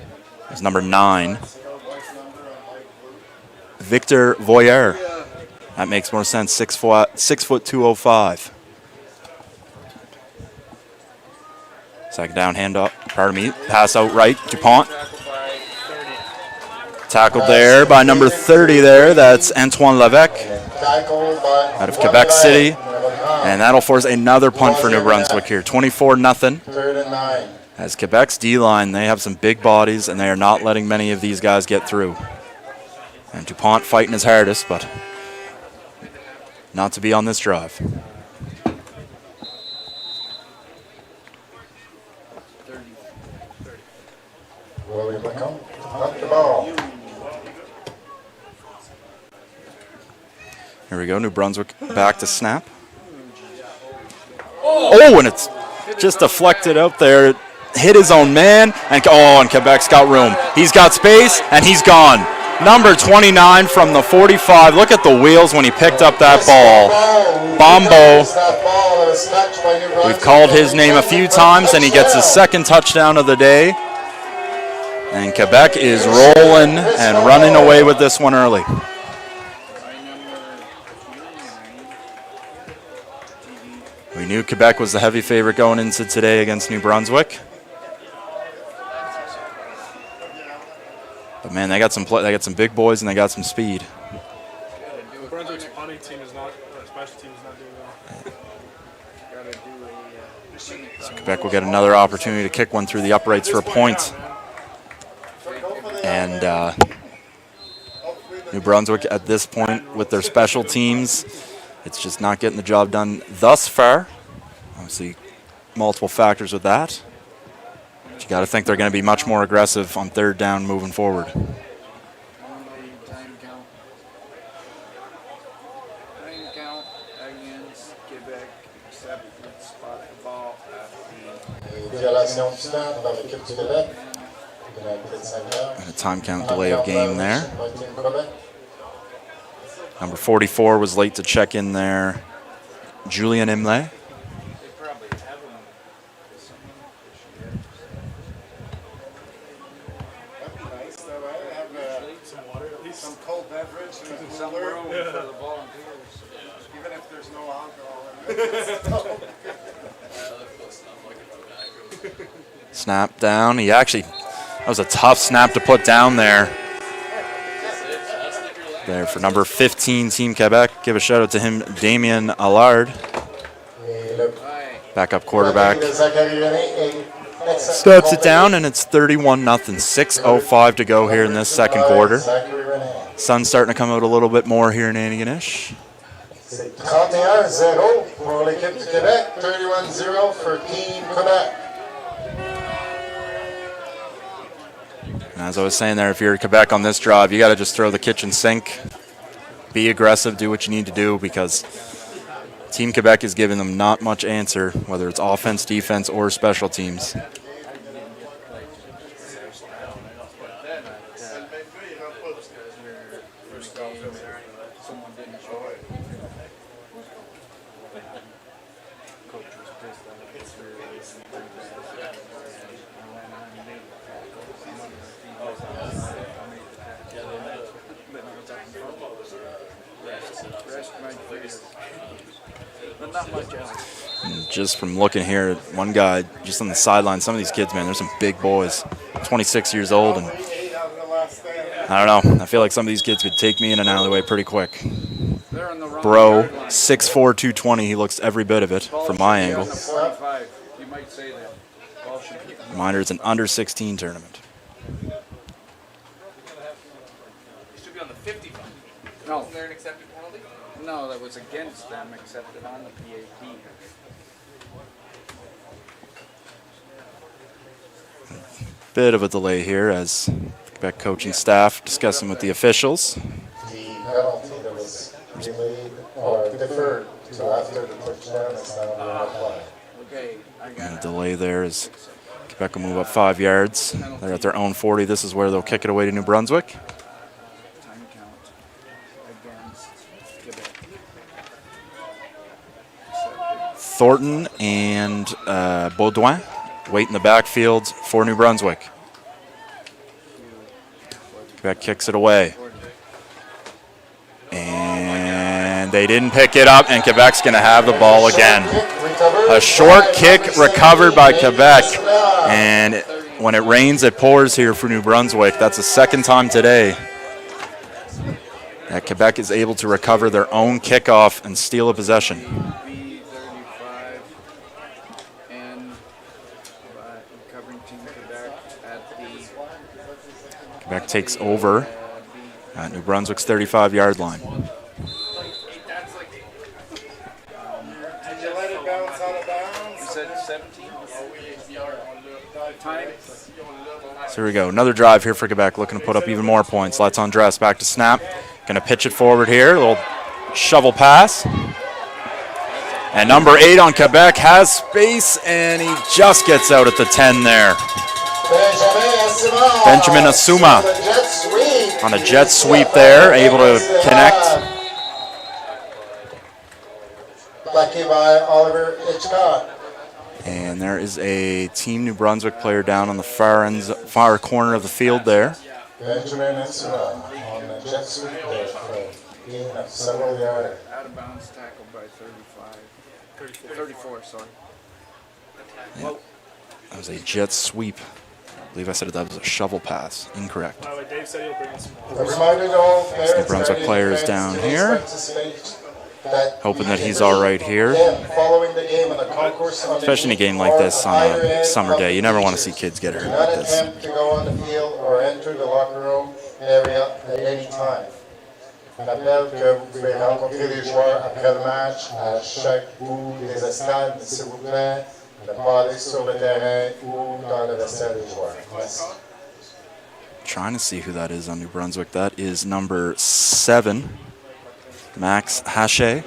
was number 9. Victor Voyer. That makes more sense, 6 foot 205. Second down, hand up, pardon me, pass out right, DuPont. Tackled there by number 30 there, that's Antoine Levesque out of Quebec City. And that'll force another punt for New Brunswick here, 24-0. 3rd and 9. As Quebec's D-line, they have some big bodies, and they are not letting many of these guys get through. And DuPont fighting his hardest, but not to be on this drive. 30. Willie Bacon, up the ball. Here we go, New Brunswick back to snap. Oh, and it's just deflected out there. It hit his own man, and Quebec's got room. He's got space, and he's gone. Number 29 from the 45. Look at the wheels when he picked up that ball. Bombo. We've called his name a few times, and he gets his second touchdown of the day. And Quebec is rolling and running away with this one early. We knew Quebec was the heavy favorite going into today against New Brunswick. But man, they got some big boys and they got some speed. Brunswick's punting team is not, or special team is not doing well. Gotta do a So Quebec will get another opportunity to kick one through the uprights for a point. And New Brunswick at this point with their special teams, it's just not getting the job done thus far. Obviously, multiple factors with that. But you got to think they're going to be much more aggressive on third down moving forward. Time count against Quebec, except spot the ball at Violation du temps par l'équipe du Québec. And a time count delay of game there. Number 44 was late to check in there. Julian Imlay. Some cold beverage and a some cooler, room for the volunteers. even if there's no alcohol in it. Snap down. He actually, that was a tough snap to put down there. There for number 15, Team Quebec. Give a shout out to him, Damien Allard. Backup quarterback. Steps it down, and it's 31-0. 6:05 to go here in this second quarter. Sun's starting to come out a little bit more here in Antigonish. 31-0 pour l'équipe du Québec, 31-0 for Team Quebec. As I was saying there, if you're Quebec on this drive, you got to just throw the kitchen sink. Be aggressive, do what you need to do, because Team Quebec is giving them not much answer, whether it's offense, defense, or special teams. But not much else. Just from looking here, one guy just on the sideline, some of these kids, man, there's some big boys, 26 years old, and I don't know, I feel like some of these kids could take me in an alleyway pretty quick. They're on the wrong Bro, yard line. 6'4", 220, he looks every bit of it from my angle. 45. You might say that. Ball should be Reminder, it's an under-16 tournament. It should be on the 55. No. Isn't there an accepted penalty? No, that was against them, accepted on the PAP. Bit of a delay here as Quebec coaching staff discussing with the officials. The penalty that was delayed or deferred to after the touchdown is now being applied. Okay, I And got a it. delay there as Quebec will move up 5 yards. They're at their own 40. This is where they'll kick it away to New Brunswick. Time count against Quebec. Thornton and Baudouin wait in the backfield for New Brunswick. Quebec kicks it away. And they didn't pick it up, and Quebec's going to have the ball again. A short kick recovered by Quebec. And when it rains, it pours here for New Brunswick. That's the second time today that Quebec is able to recover their own kickoff and steal a possession. B35 and recovering Team Quebec at the Quebec takes over at New Brunswick's 35-yard line. Did you let it bounce out of bounds? You said 17? Time? So here we go. Another drive here for Quebec, looking to put up even more points. Let's undress. Back to snap. Going to pitch it forward here. A little shovel pass. And number 8 on Quebec has space, and he just gets out at the 10 there. Benjamin Asuma on a jet sweep there, able to connect. Lucky by Oliver Hitchcock. And there is a Team New Brunswick player down on the far corner of the field there. Benjamin Asuma on the jet sweep there for being a several yarder. Out of bounds tackle by 34, sorry. That was a jet sweep. I believe I said that was a shovel pass. Incorrect. Dave said he'll bring us some. A reminder to all New parents Brunswick and players fans down today's here. hoping that he's all right here. Following the game in a concourse Especially in a game like this on a summer day. You never want to see kids get hurt Do not like this. attempt to go on the field or enter the locker room area at any time. Je rappelle que vous pouvez rencontrer les joueurs après le match à chaque bout des estrades, s'il vous plaît. Ne pas aller sur le terrain ou dans le vestiaire des joueurs. Merci. Trying to see who that is on New Brunswick. That is number 7, Max Hache.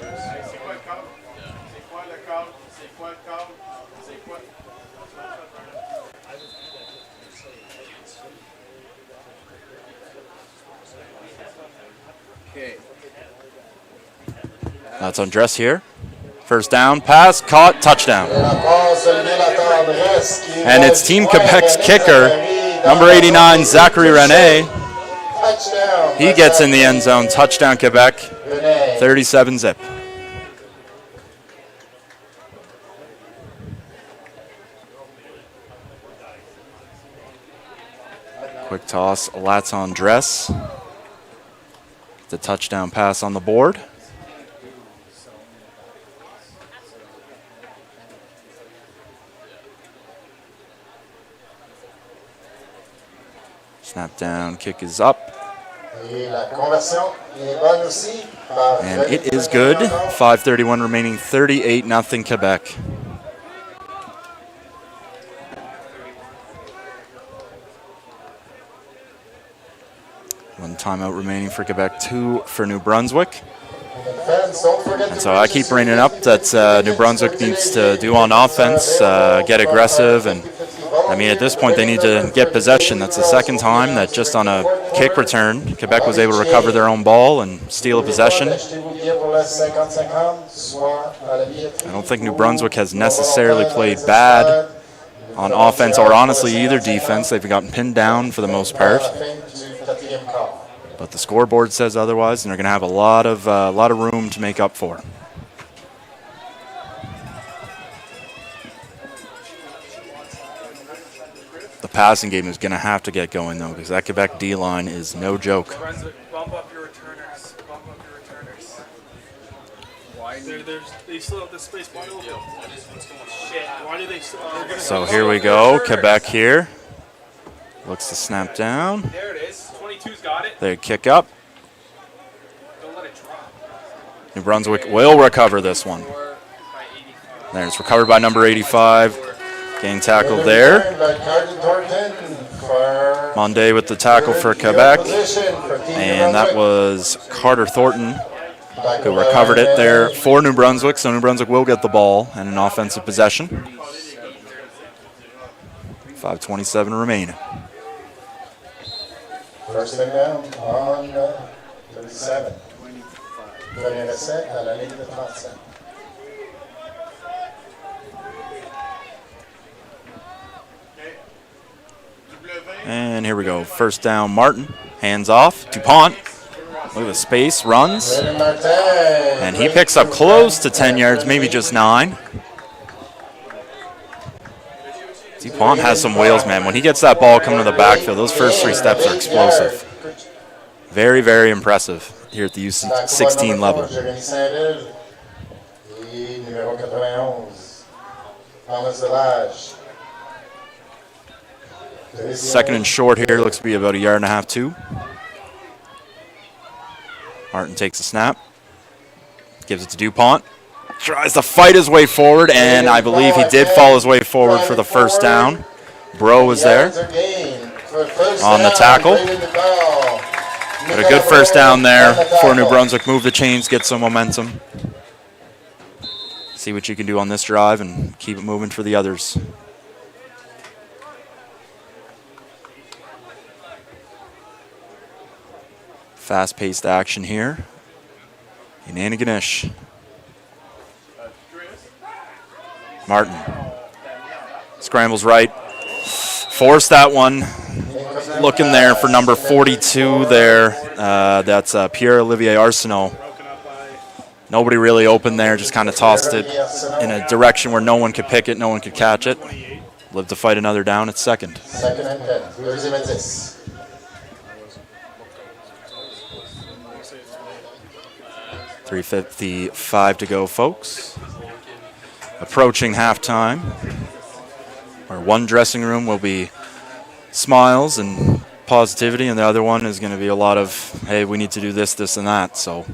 Okay. That's on dress here. First down, pass, caught, touchdown. And it's Team Quebec's kicker, number 89, Zachary Rene. He gets in the end zone. Touchdown, Quebec. 37 zip. Quick toss, lats on dress. The touchdown pass on the board. Snap down, kick is up. And it is good. 5:31 remaining, 38-0 Quebec. One timeout remaining for Quebec, 2 for New Brunswick. And so I keep bringing it up that New Brunswick needs to do on offense, get aggressive, and I mean, at this point, they need to get possession. That's the second time that just on a kick return, Quebec was able to recover their own ball and steal a possession. I don't think New Brunswick has necessarily played bad on offense or honestly either defense. They've gotten pinned down for the most part. But the scoreboard says otherwise, and they're going to have a lot of room to make up for. The passing game is going to have to get going, though, because that Quebec D-line is no joke. Brunswick, bump up your returners. Bump up your returners. Why? They still have the space wide open. Shit. Why do they still? So here we go. Quebec here. Looks to snap down. There it is. 22's got it. They kick up. Don't let it drop. New Brunswick will recover this one. There, it's recovered by number 85. Getting tackled there. Monday with the tackle for Quebec. And that was Carter Thornton who recovered it there for New Brunswick. So New Brunswick will get the ball and an offensive possession. 5:27 remaining. First thing down on 37. Premier essai à la ligne de 37. And here we go. First down, Martin. Hands off. DuPont. Look at the space. Runs. And he picks up close to 10 yards, maybe just 9. DuPont has some wheels, man. When he gets that ball coming to the backfield, those first 3 steps are explosive. Very, very impressive here at the U16 level. Second and short here, looks to be about 1.5 yards, 2. Martin takes a snap, gives it to DuPont, tries to fight his way forward, and I believe he did fall his way forward for the first down. Bro was there on the tackle. But a good first down there for New Brunswick. Move the chains, get some momentum. See what you can do on this drive and keep it moving for the others. Fast-paced action here in Antigonish. Martin scrambles right, forced that one. Looking there for number 42 there. That's Pierre-Olivier Arsenault. Nobody really open there, just kind of tossed it in a direction where no one could pick it, no one could catch it. Lived to fight another down at second. Second and 10. 3:55 to go, folks. Approaching halftime. Where one dressing room will be smiles and positivity, and the other one is going to be a lot of, hey, we need to do this, this, and that. So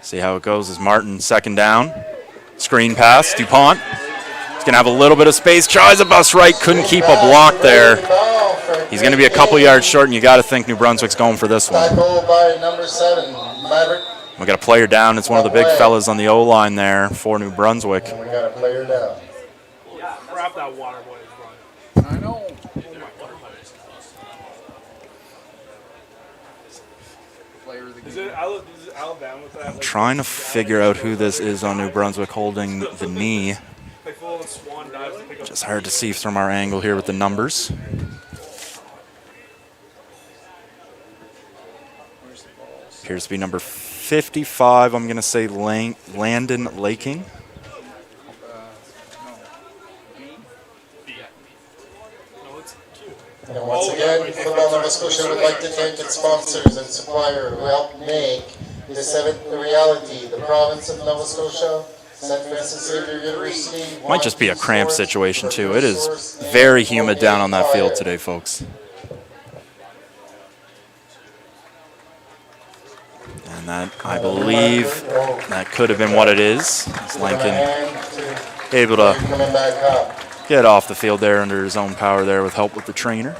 see how it goes as Martin, second down. Screen pass, DuPont. He's going to have a little bit of space. Tries a bust right, couldn't keep a block there. He's going to be a couple yards short, and you got to think New Brunswick's going for this one. Tackle by number 7, Maverick. We got a player down. It's one of the big fellas on the O-line there for New Brunswick. And we got a player down. Grab that water boy, bro. I know. Player of the Is game. it Alabama with that? I'm trying to figure out who this is on New Brunswick holding the knee. Like full on swan dives to pick up. Just hard to see from our angle here with the numbers. Appears to be number 55. I'm going to say Landon Laking. No, it's cute. And once again, Football Nova Scotia would like to thank its sponsors and supplier who helped make this event a reality. The province of Nova Scotia, St. Francis Xavier University. Might just be a cramp situation too. It is very humid down on that field today, folks. And that, I believe, that could have been what it is. It's Lincoln able to Coming back up. get off the field there under his own power there with help with the trainer.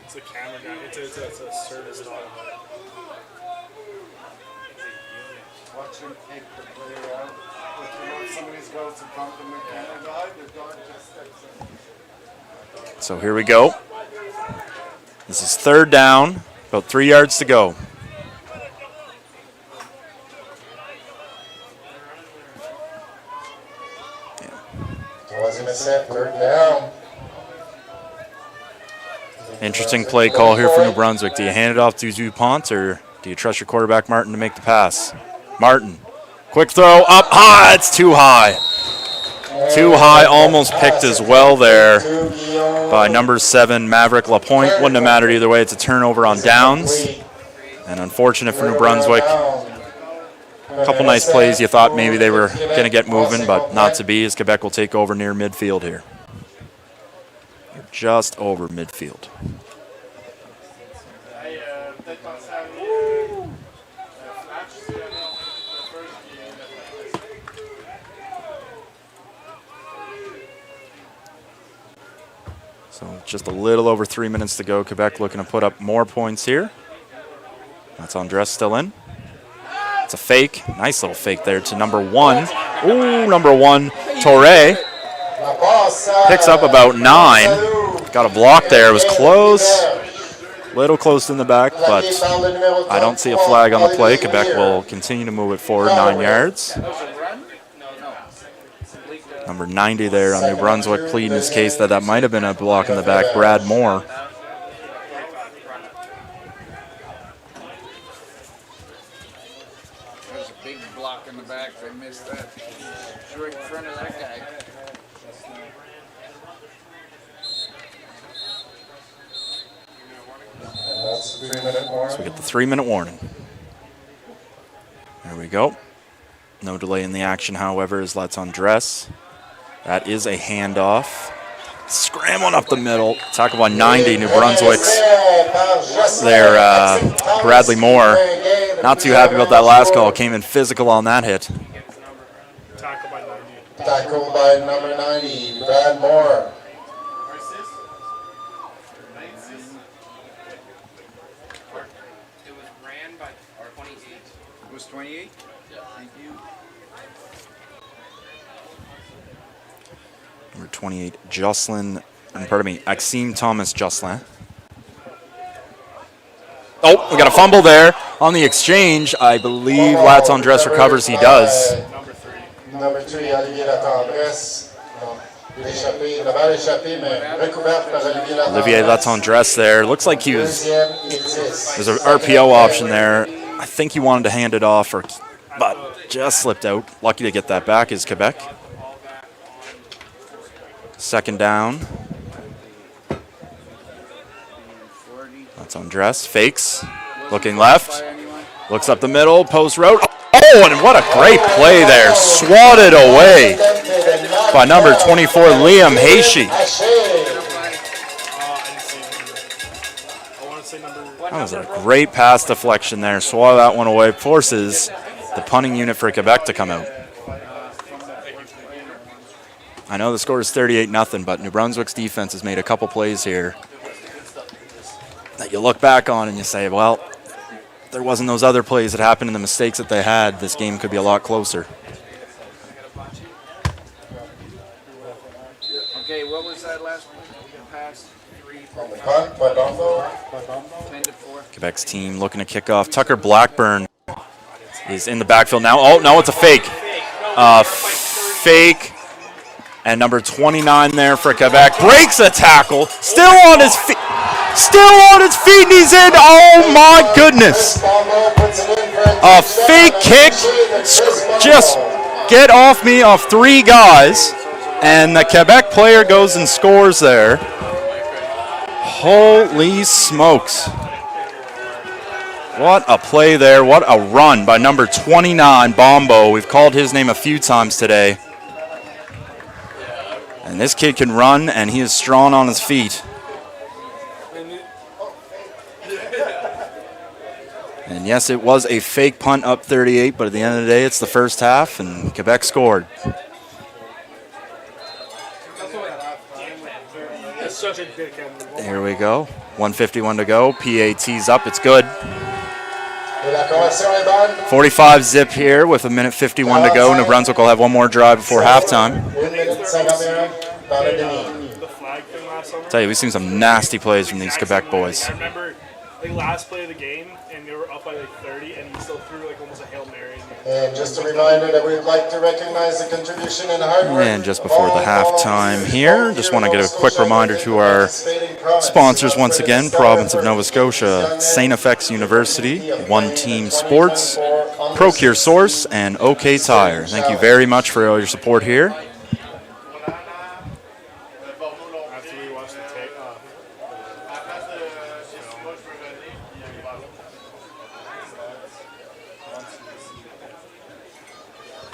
It's a camera guy. It's a service dog. Watch him take the player out. If you know somebody's going to bump the mechanic dog, the dog just steps in. So here we go. This is third down, about 3 yards to go. Wasn't a set, third down. Interesting play call here for New Brunswick. Do you hand it off to DuPont or do you trust your quarterback Martin to make the pass? Martin, quick throw up high. It's too high. Too high, almost picked as well there by number 7, Maverick Lapointe. Wouldn't have mattered either way. It's a turnover on downs. And unfortunate for New Brunswick. A couple nice plays. You thought maybe they were going to get moving, but not to be, as Quebec will take over near midfield here. Just over midfield. So just a little over 3 minutes to go. Quebec looking to put up more points here. That's Andres still in. It's a fake. Nice little fake there to number 1. Ooh, number 1, Torre. Picks up about 9. Got a block there. It was close. Little close in the back, but I don't see a flag on the play. Quebec will continue to move it forward 9 yards. Number 90 there on New Brunswick pleading his case that might have been a block in the back. Brad Moore. There's a big block in the back. They missed that. It's right in front of that guy. That's the 3-minute warning. So we get the 3-minute warning. There we go. No delay in the action, however, as let's undress. That is a handoff. Scrambling up the middle. Tackle by 90, New Brunswick's. There, Bradley Moore. Not too happy about that last call. Came in physical on that hit. Tackle by 90. Tackle by number 90, Brad Moore. It was ran by 28. It was 28? Yeah. Thank you. Number 28, Axime Thomas Jocelyn. Oh, we got a fumble there on the exchange. I believe Lats Andres recovers. He does. Number 3, Olivier Latendresse. La balle échappée, mais recouverte par Olivier Latendresse. Olivier Lats Andres there. Looks like he was. There's an RPO option there. I think he wanted to hand it off, but just slipped out. Lucky to get that back is Quebec. Second down. That's Andres. Fakes. Looking left. By anyone? Looks up the middle. Post road. Oh, and what a great play there. Swatted away by number 24, Liam Hashi. That was a great pass deflection there. Swat that one away. Forces the punting unit for Quebec to come out. I know the score is 38-0, but New Brunswick's defense has made a couple plays here that you look back on and you say, well, if there wasn't those other plays that happened and the mistakes that they had, this game could be a lot closer. Okay, what was that last pass? 3 On the punt by Bombo. 10-4. Quebec's team looking to kick off. Tucker Blackburn is in the backfield now. Oh, no, it's a fake. Fake. And number 29 there for Quebec breaks a tackle. Still on his feet. Still on his feet, and he's in. Oh, my goodness. A fake kick. Just get off me off 3 guys. And the Quebec player goes and scores there. Holy smokes. What a play there. What a run by number 29, Bombo. We've called his name a few times today. And this kid can run, and he is strong on his feet. And yes, it was a fake punt up 38, but at the end of the day, it's the first half, and Quebec scored. Here we go. 1:51 to go. PAT's up. It's good. 45 zip here with 1:51 to go. New Brunswick will have one more drive before halftime. Tell you, we've seen some nasty plays from these Quebec boys. I remember the last play of the game, and they were up by like 30, and he still threw like almost a Hail Mary. And just a reminder that we'd like to recognize the contribution and hard work. And just before the halftime here, just want to give a quick reminder to our sponsors once again, Province of Nova Scotia, St. FX University, One Team Sports, Procure Source, and OK Tire. Thank you very much for all your support here.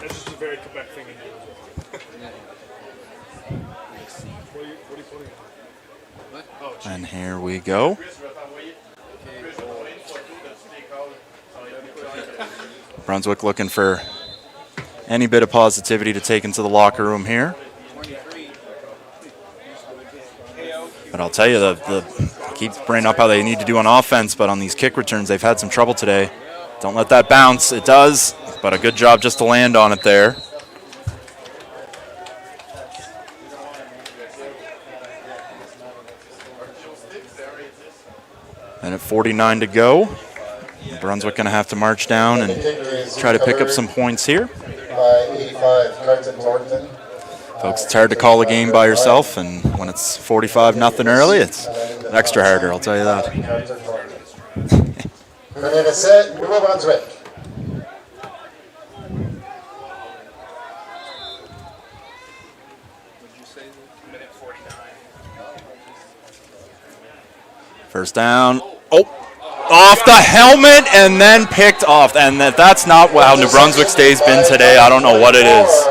That's just a very Quebec thing to do. What are you putting on? And here we go. Brunswick looking for any bit of positivity to take into the locker room here. But I'll tell you, the keep bringing up how they need to do on offense, but on these kick returns, they've had some trouble today. Don't let that bounce. It does, but a good job just to land on it there. And at 49 to go, Brunswick going to have to march down and try to pick up some points here. Folks, it's hard to call a game by yourself, and when it's 45-0 early, it's extra harder, I'll tell you that. New Brunswick. First down. Oh, off the helmet and then picked off. And that's not how New Brunswick's day's been today. I don't know what it is.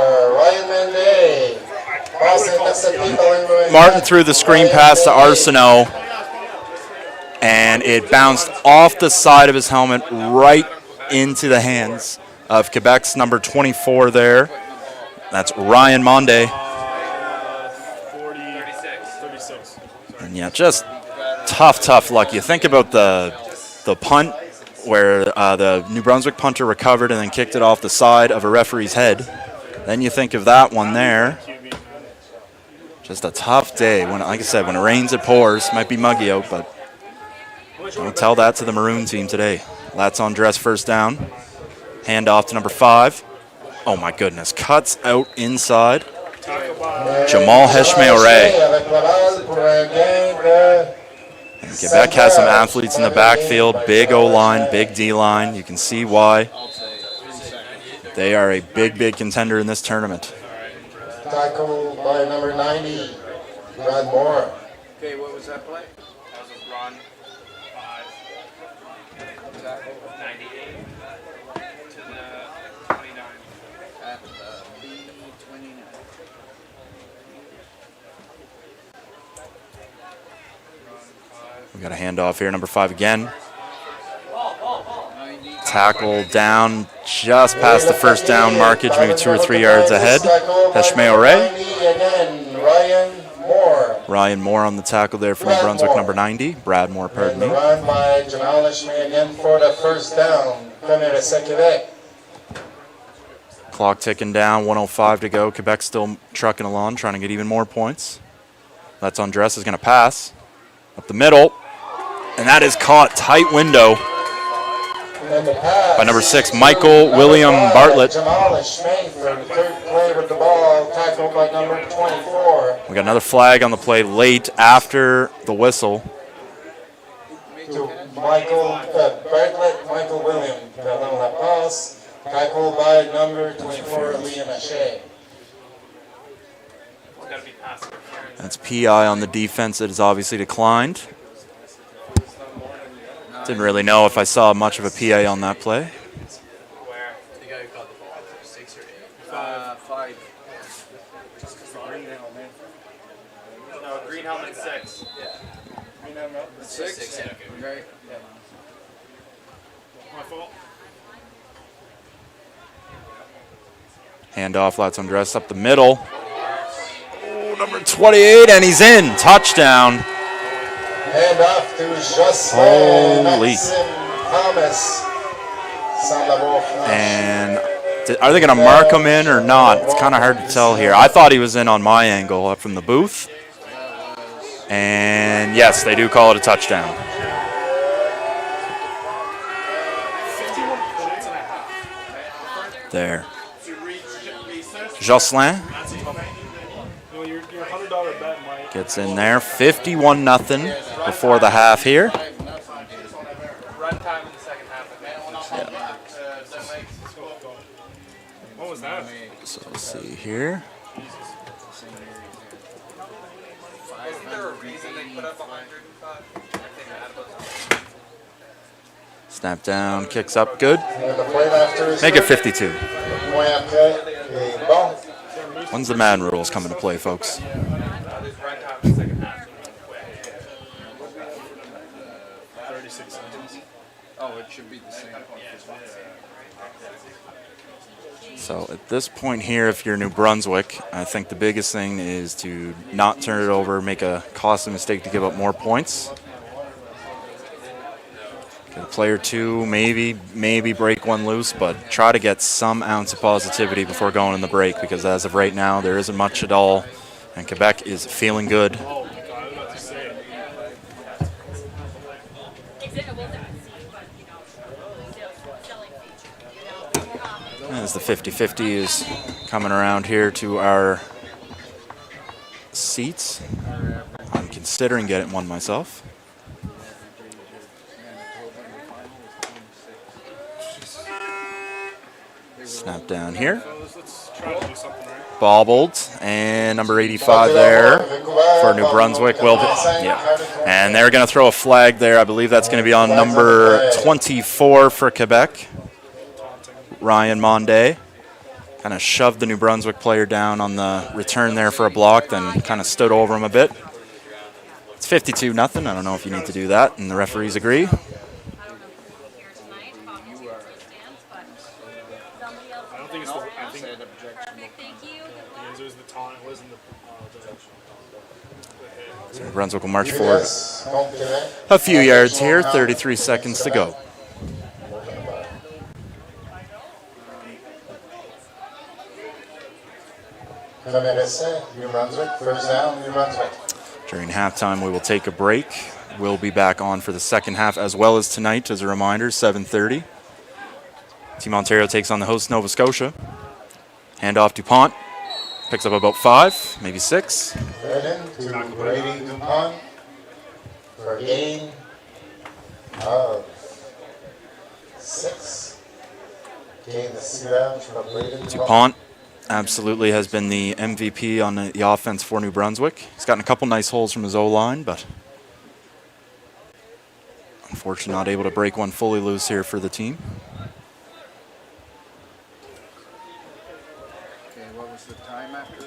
Martin threw the screen pass to Arsenault, and it bounced off the side of his helmet right into the hands of Quebec's number 24 there. That's Ryan Monde. 36. And yeah, just tough luck. You think about the punt where the New Brunswick punter recovered and then kicked it off the side of a referee's head. Then you think of that one there. Just a tough day. When, like I said, when it rains, it pours. Might be muggy out, but don't tell that to the Maroon team today. That's Andres first down. Hand off to number 5. Oh my goodness. Cuts out inside. Jamal Heshmeore. And Quebec has some athletes in the backfield. Big O-line, big D-line. You can see why. They are a big contender in this tournament. Tackle by number 90, Brad Moore. Okay, what was that play? That was a run tackle 98 to the 29. at the B29. We got a handoff here, number 5 again. 90. Tackle down just past the first down markage, maybe 2 or 3 yards ahead. Heshmeo Ray. Again, Ryan Moore. Ryan Moore on the tackle there for New Brunswick, number 90. Brad Moore, pardon And the me. run by Antigonish again for the first down. Come here to Quebec. Clock ticking down, 1:05 to go. Quebec still trucking along, trying to get even more points. That's Andres is going to pass up the middle, and that is caught tight window And the pass. by number 6, Michael William Bartlett. Antigonish for the third play with the ball, tackled by number 24. We got another flag on the play late after the whistle. To Michael Bartlett, Michael William. Perdon la passe. Tackled by number 24, Liam Ashe. It's got to be pass interference. That's PI on the defense. It has obviously declined. Didn't really know if I saw much of a PA on that play. Where? The guy who caught the ball. 6 or 8. 5. No, green helmet 6. Six. 6, yeah, okay. Okay. My fault. Handoff, Let's Andres up the middle. Oh, number 28, and he's in. Touchdown. And off to Jocelyn Holy. Thomas. Sans l'avoir franchi. And are they going to mark him in or not? It's kind of hard to tell here. I thought he was in on my angle up from the booth. And yes, they do call it a touchdown. 51 points and a half. There. To reach recess. Jocelyn That's it. No, your $100 bet might. gets in there. 51-0 before the half here. Run time in the second half. What was that? So let's see here. Isn't there a reason they put up 105? Snap down, kicks up, good. And the play after is Make it good. 52. Point après, et bon. When's the man rules come into play, folks? There's run time in the second half. 36 seconds. Oh, it should be the same. So at this point here, if you're New Brunswick, I think the biggest thing is to not turn it over, make a costly mistake to give up more points. Get a play or two, maybe break one loose, but try to get some ounce of positivity before going in the break, because as of right now, there isn't much at all, and Quebec is feeling good. Oh my god, I was about to say. As the 50-50 is coming around here to our seats. I'm considering getting one myself. Snap down here. Let's try to do something right. Bobbled, and number 85 there for New Brunswick. Will, yeah. And they're going to throw a flag there. I believe that's going to be on number 24 for Quebec. Ryan Monday kind of shoved the New Brunswick player down on the return there for a block, then kind of stood over him a bit. It's 52-0. I don't know if you need to do that, and the referees agree. I don't think it's the. I think it was the taunt. It wasn't the. So New Brunswick will march forward Yes, contre Québec. a few yards here, 33 seconds to go. Premier essai, New Brunswick. First down, New Brunswick. During halftime, we will take a break. We'll be back on for the second half, as well as tonight, as a reminder, 7:30. Team Ontario takes on the host Nova Scotia. Handoff DuPont. Picks up about 5, maybe 6. Vernon to Brady Dupont for a gain of 6. Gain the shootout for Brady DuPont absolutely has been the MVP on the offense for New Brunswick. He's gotten a couple nice holes from his O-line, but Unfortunately, not able to break one fully loose here for the team. Okay, what was the time after?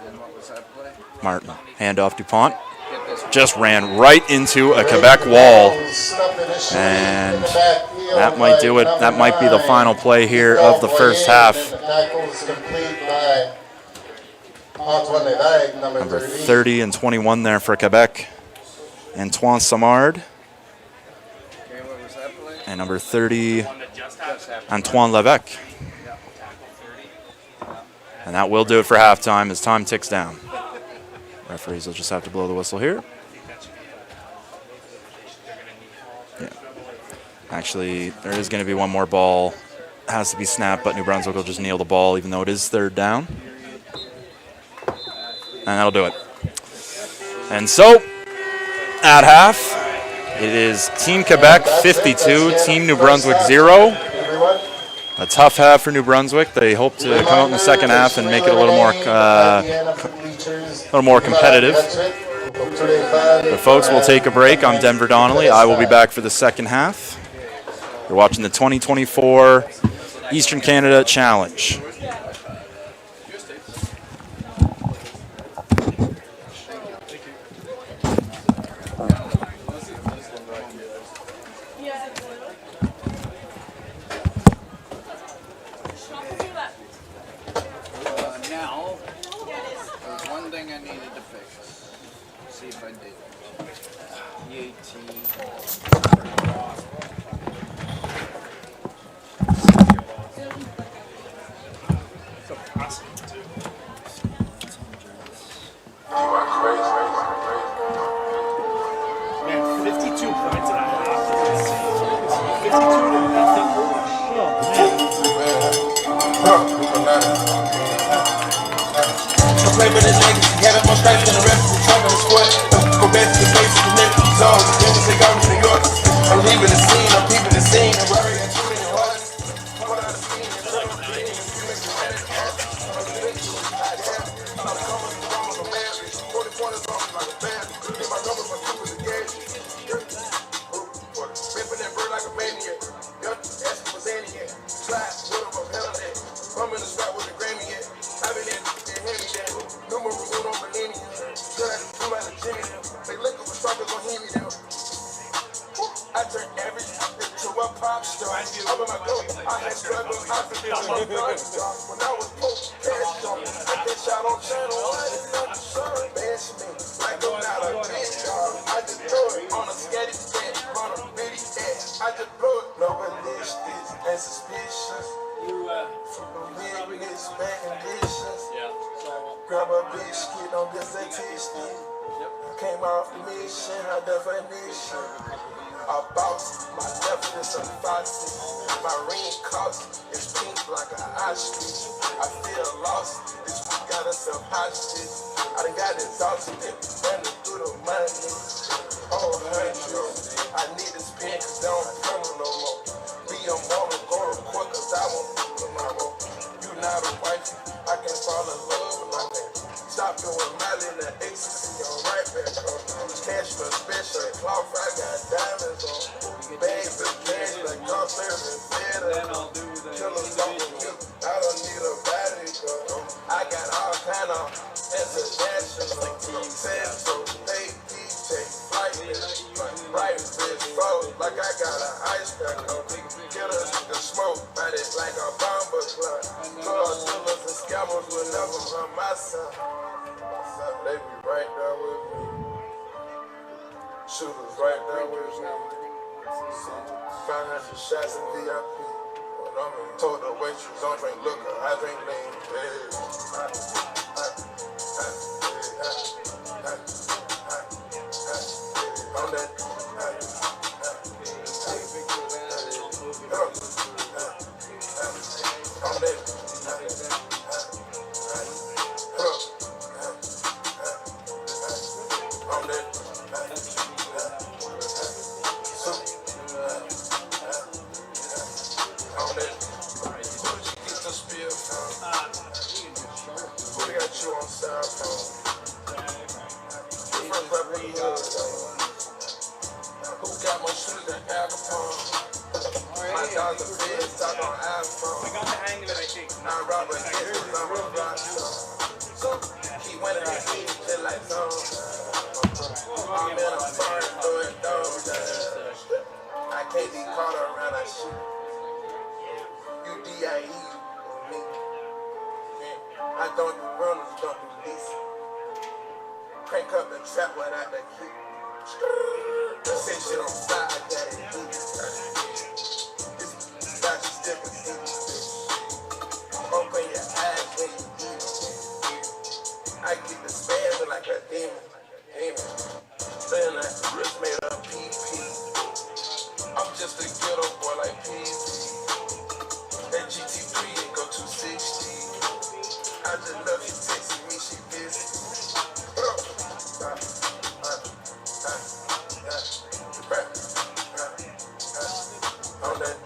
And what was that play? Martin, handoff DuPont. Get this. Just ran right into a Quebec wall. And that might do it. That might be the final play here of the first half. Number 30 and 21 there for Quebec. Antoine Samard. Okay, what was that play? And number 30, Antoine Levesque. And that will do it for halftime as time ticks down. Referees will just have to blow the whistle here. Yeah. Actually, there is going to be one more ball. Has to be snapped, but New Brunswick will just kneel the ball even though it is third down. And that'll do it. And so, at half, it is Team Quebec 52, Team New Brunswick 0. A tough half for New Brunswick. They hope to come out in the second half and make it a little more competitive. But folks, we'll take a break. I'm Denver Donnelly. I will be back for the second half. You're watching the 2024 Eastern Canada Challenge. Now, there's one thing I needed to fix. See if I did. Man, 52 points and a half is insane. 52 to nothing. Play with his niggas, he had him on stripes and the rest of the trunk on his foot. Go back to the place with the niggas, zones. Then we take out to New York. I'm leaving the scene, I'm keeping the scene. I'm worried at too many hearts. I'm out of the scene, it's like I'm coming from the man. 40 pointers on me like a band. Get my numbers, my two is a gauge. Ripping that bird like a maniac. Yup, asking for Zanny yet. Slide, what up, I'm hell of that. I'm in the spot with the Grammy yet. I've been in, they hand me that. Number one on millennium. Still had to come out of Jimmy them. They look at the stalkers on Henry them. I turned every to a pop star. I'm in my go. I had struggled. I forgot my dark star. When I was post cash on, I get shot on channel. I didn't know the sun. Bash me like I'm not a bitch. I just throw it on a scatty stand. On a bitty ass. I just blow it. No ballistics and suspicious. From big niggas back conditions. Grab a biscuit on dissertation. Came off the mission, high definition. A boss, my definition foxy. My ring cost is pink like an ostrich. I feel lost, this week got us some hostage. I done got exhausted, running through the money. Oh, I need to spin cause they don't come no more. Be a mama, go to court cause I won't do my role. You not a wife, I can fall in love with my man. Stop doing Miley in the ecstasy, I'm right back on. Cash for special, cloth, I got diamonds on. Bags of cash, like golf service, better. Killers don't with me, I don't need a battery, cause I got all kind of international success. So they DJ, flight, right, bitch, fold, like I got an ice pack on. Killers can smoke, bite it like a bomber clock. Drug dealers and scammers will never run my side. They be right there with me. Shooters right there with me. 500 shots in VIP. When I'm told the waitress don't drink liquor, I drink lean. On that. On that. got more shooters than Al Capone. My dog's a bitch, talk on iPhone. I got the hang of it, I think. Not Robert Hicks, I'm a rock star. He went in the heat, just like zone. I'm in a foreign doing those. I can't be caught around that shit. You DIE with me. I don't do runners, don't do this. Crank up the trap without the key. Set shit on fire, I got it deep. This got you different deep. Open your eyes when you eat it. I get the spasm like a demon. Saying like the wrist made of PP. I'm just a ghetto boy like PZ. That GT3 ain't go 260. I just love you texting me, she busy. On that.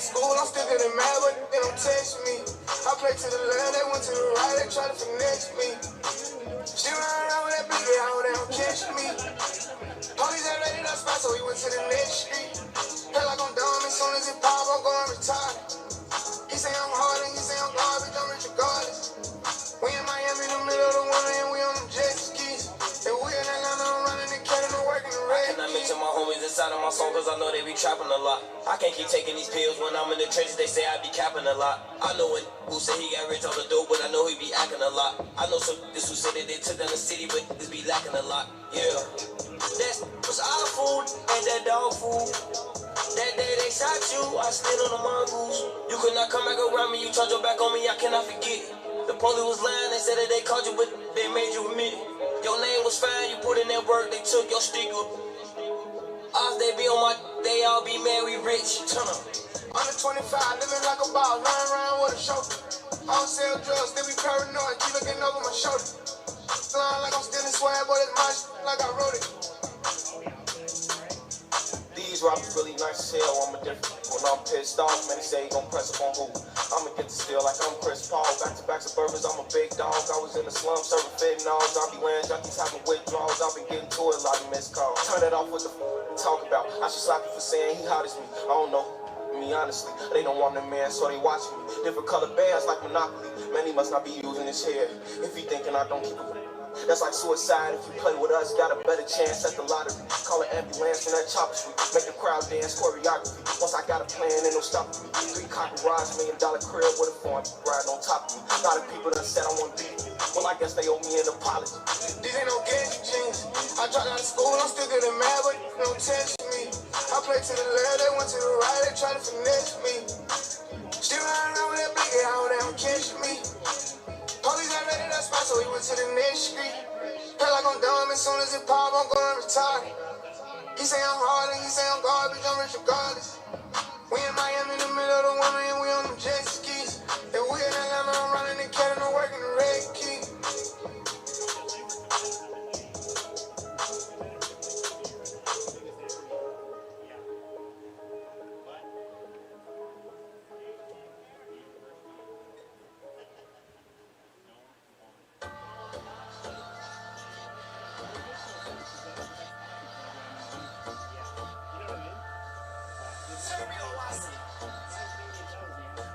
of school, I'm still getting mad, but they don't text me. I play to the left, they went to the right, they try to finesse me. She run around with that big hoe, they don't catch me. Police had raided our spot, so we went to the next street. Feel like I'm dumb, as soon as it pop, I'm going retarded. He say I'm hard and he say I'm garbage, I'm rich regardless. We in Miami in the middle of the winter and we on them jet skis. If we in Atlanta, I'm running the cat and I'm working the red. And I mention my homies inside of my song cause I know they be trapping a lot. I can't keep taking these pills when I'm in the trenches, they say I be capping a lot. I know when who say he got rich on the dope, but I know he be acting a lot. I know some this who say that they took down the city, but this be lacking a lot. Yeah. That was our food and that dog food. That day they shot you, I slid on the mongoose. You could not come back around me, you turned your back on me, I cannot forget. The police was lying, they said that they caught you, but they made you admit it. Your name was fine, you put in that work, they took your sticker. Off they be on my, they all be mad, we rich. Turn up. Under 25, living like a ball, lying around with a shoulder. I don't sell drugs, they be paranoid, keep looking over my shoulder. Flying like I'm stealing swag, but it's my shit, like I wrote it. These rappers really nice as hell, I'm a different. When I'm pissed off, man, they say he gon' press up on who? I'ma get the steal like I'm Chris Paul. Back to back suburbans, I'm a big dog. I was in the slum serving fentanyls. I be wearing junkies, having withdrawals. I've been getting to it, a lot of missed calls. Turn it off with the talk about. I should slap you for saying he hot as me. I don't know. Me honestly, they don't want a man, so they watch me. Different color bands like Monopoly. Man, he must not be using his hair. If he thinking I don't keep it. That's like suicide. If you play with us, got a better chance at the lottery. Call an ambulance from that chopper street. Make the crowd dance choreography. Once I got a plan, ain't no stopping me. 3-car garage, $1 million crib with a phone riding on top of me. A lot of people done said I want to beat me. Well, I guess they owe me an apology. These ain't no gangster jeans. I dropped out of school, I'm still getting mad, but don't test me. I play to the left, they went to the right, they try to finesse me. Still riding around with that big hoe, they don't catch me. Police had raided that spot, so we went to the next street. Feel like I'm dumb, as soon as it pop, I'm going retarded. He say I'm hard and he say I'm garbage, I'm rich regardless. We in Miami in the middle of the winter and we on them jet skis. If we in Atlanta, I'm running the cat and I'm working the red key.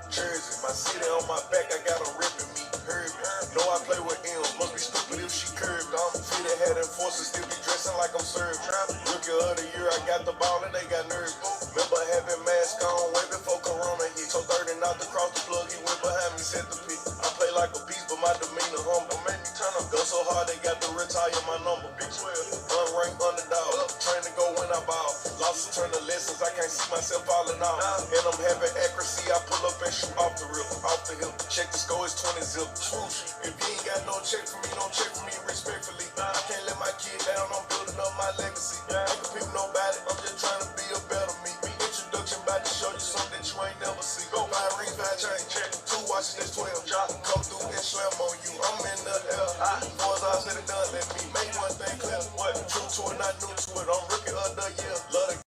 Jersey, my city on my back, I got 'em ripping me, heard me. Know I play with M's, must be stupid if she curved. I'm fit head and forces, still be dressing like I'm served. Rookie of the year, I got the ball and they got nerves. Remember having mask on way before Corona hit. So 30 out the cross the plug, he went behind me, set the pick. I play like a beast, but my demeanor humble. Made me turn up, go so hard they got to retire my number. Big 12, unranked underdog, train to go when I ball. Lost to turn the lessons, I can't see myself falling off. And I'm having accuracy, I pull up and shoot off the rip, off the hip. Check the score, it's 20 zip. Swoosh. If you ain't got no check for me, don't check for me respectfully. I can't let my kid down, I'm building up my legacy. Ain't the people nobody, I'm just trying to be a better me. Introduction about to show you something that you ain't never see. Go buy a ring, buy a chain, check. 2 watches, that's 12. Come through and slam on you, I'm in the air. Boys all said and done, let me make one thing clear. What? True to it, not new to it, I'm rookie of the year. Love the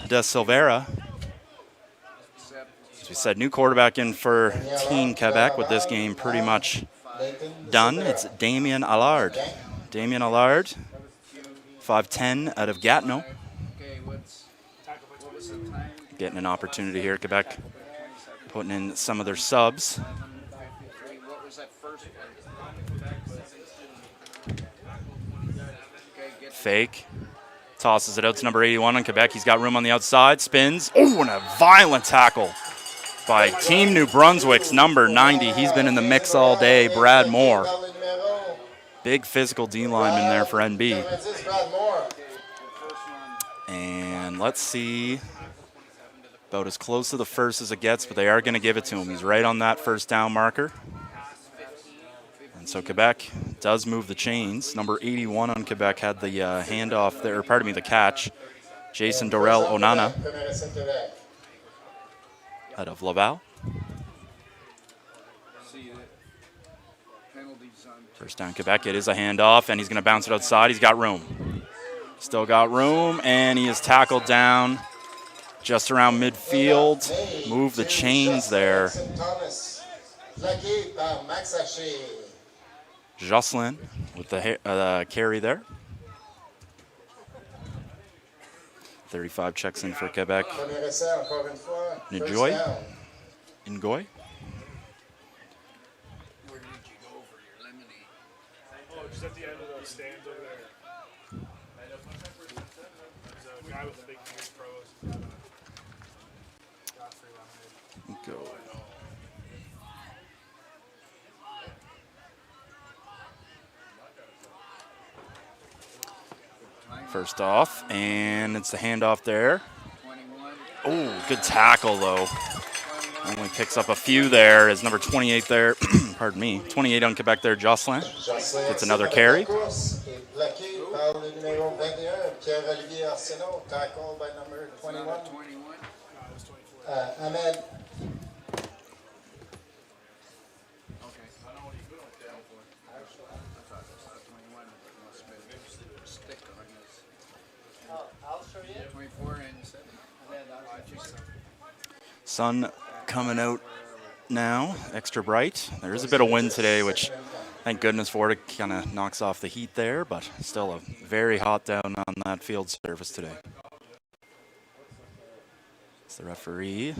de Silveira. As we said, new quarterback in for Team Quebec with this game pretty much done. It's Damien Allard. Damien Allard, 5'10", out of Gatineau. Okay, what was the time? Getting an opportunity here, Quebec putting in some of their subs. 53. What was that first one? Okay, get Fake. Tosses it out to number 81 on Quebec. He's got room on the outside. Spins. Oh, and a violent tackle by Team New Brunswick's number 90. He's been in the mix all day, Brad Moore. Big physical D lineman there for NB. And let's see. About as close to the first as it gets, but they are going to give it to him. He's right on that first down marker. And so Quebec does move the chains. Number 81 on Quebec had the handoff there, or pardon me, the catch. Jason Dorel Onana out of Laval. see that penalties on. First down Quebec, it is a handoff, and he's going to bounce it outside. He's got room. Still got room, and he is tackled down just around midfield. Move the chains there. Jocelyn with the carry there. 35 checks in for Quebec. Ngoy. Where did you go for your lemonade? Oh, just at the end of those stands over there. There's a guy with a big beard pros. Got free lemonade. Go. First off, and it's the handoff there. 21. Oh, good tackle though. Only picks up a few there. Is number 28 there. Pardon me. 28 on Quebec there. Jocelyn gets another carry. Ahmed. Sun coming out now, extra bright. There is a bit of wind today, which thank goodness for it. Kind of knocks off the heat there, but still a very hot down on that field surface today. It's the referee.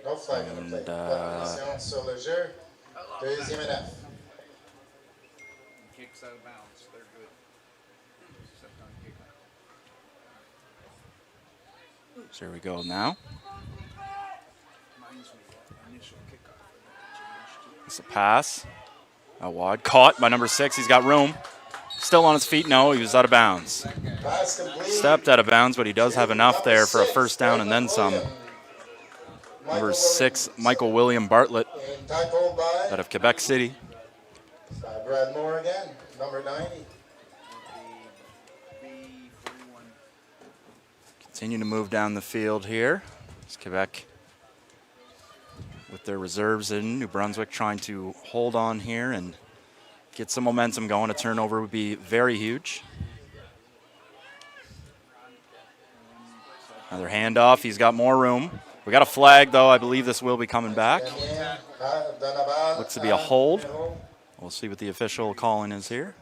No flag. And, sur le jeu. Deuxième et neuf. Kicks out of bounds. They're good. Except on kickoff. So here we go now. Reminds me of initial kickoff. It's a pass. Out wide. Caught by number 6. He's got room. Still on his feet. No, he was out of bounds. Pass complete. Stepped out of bounds, but he does have enough there for a first down and then some. Number 6, Michael William Bartlett And tackled by out of Quebec City. Brad Moore again, number 90. B41. Continue to move down the field here. It's Quebec with their reserves in. New Brunswick trying to hold on here and get some momentum going. A turnover would be very huge. Another handoff. He's got more room. We got a flag, though. I believe this will be coming back. Looks to be a hold. We'll see what the official calling is here.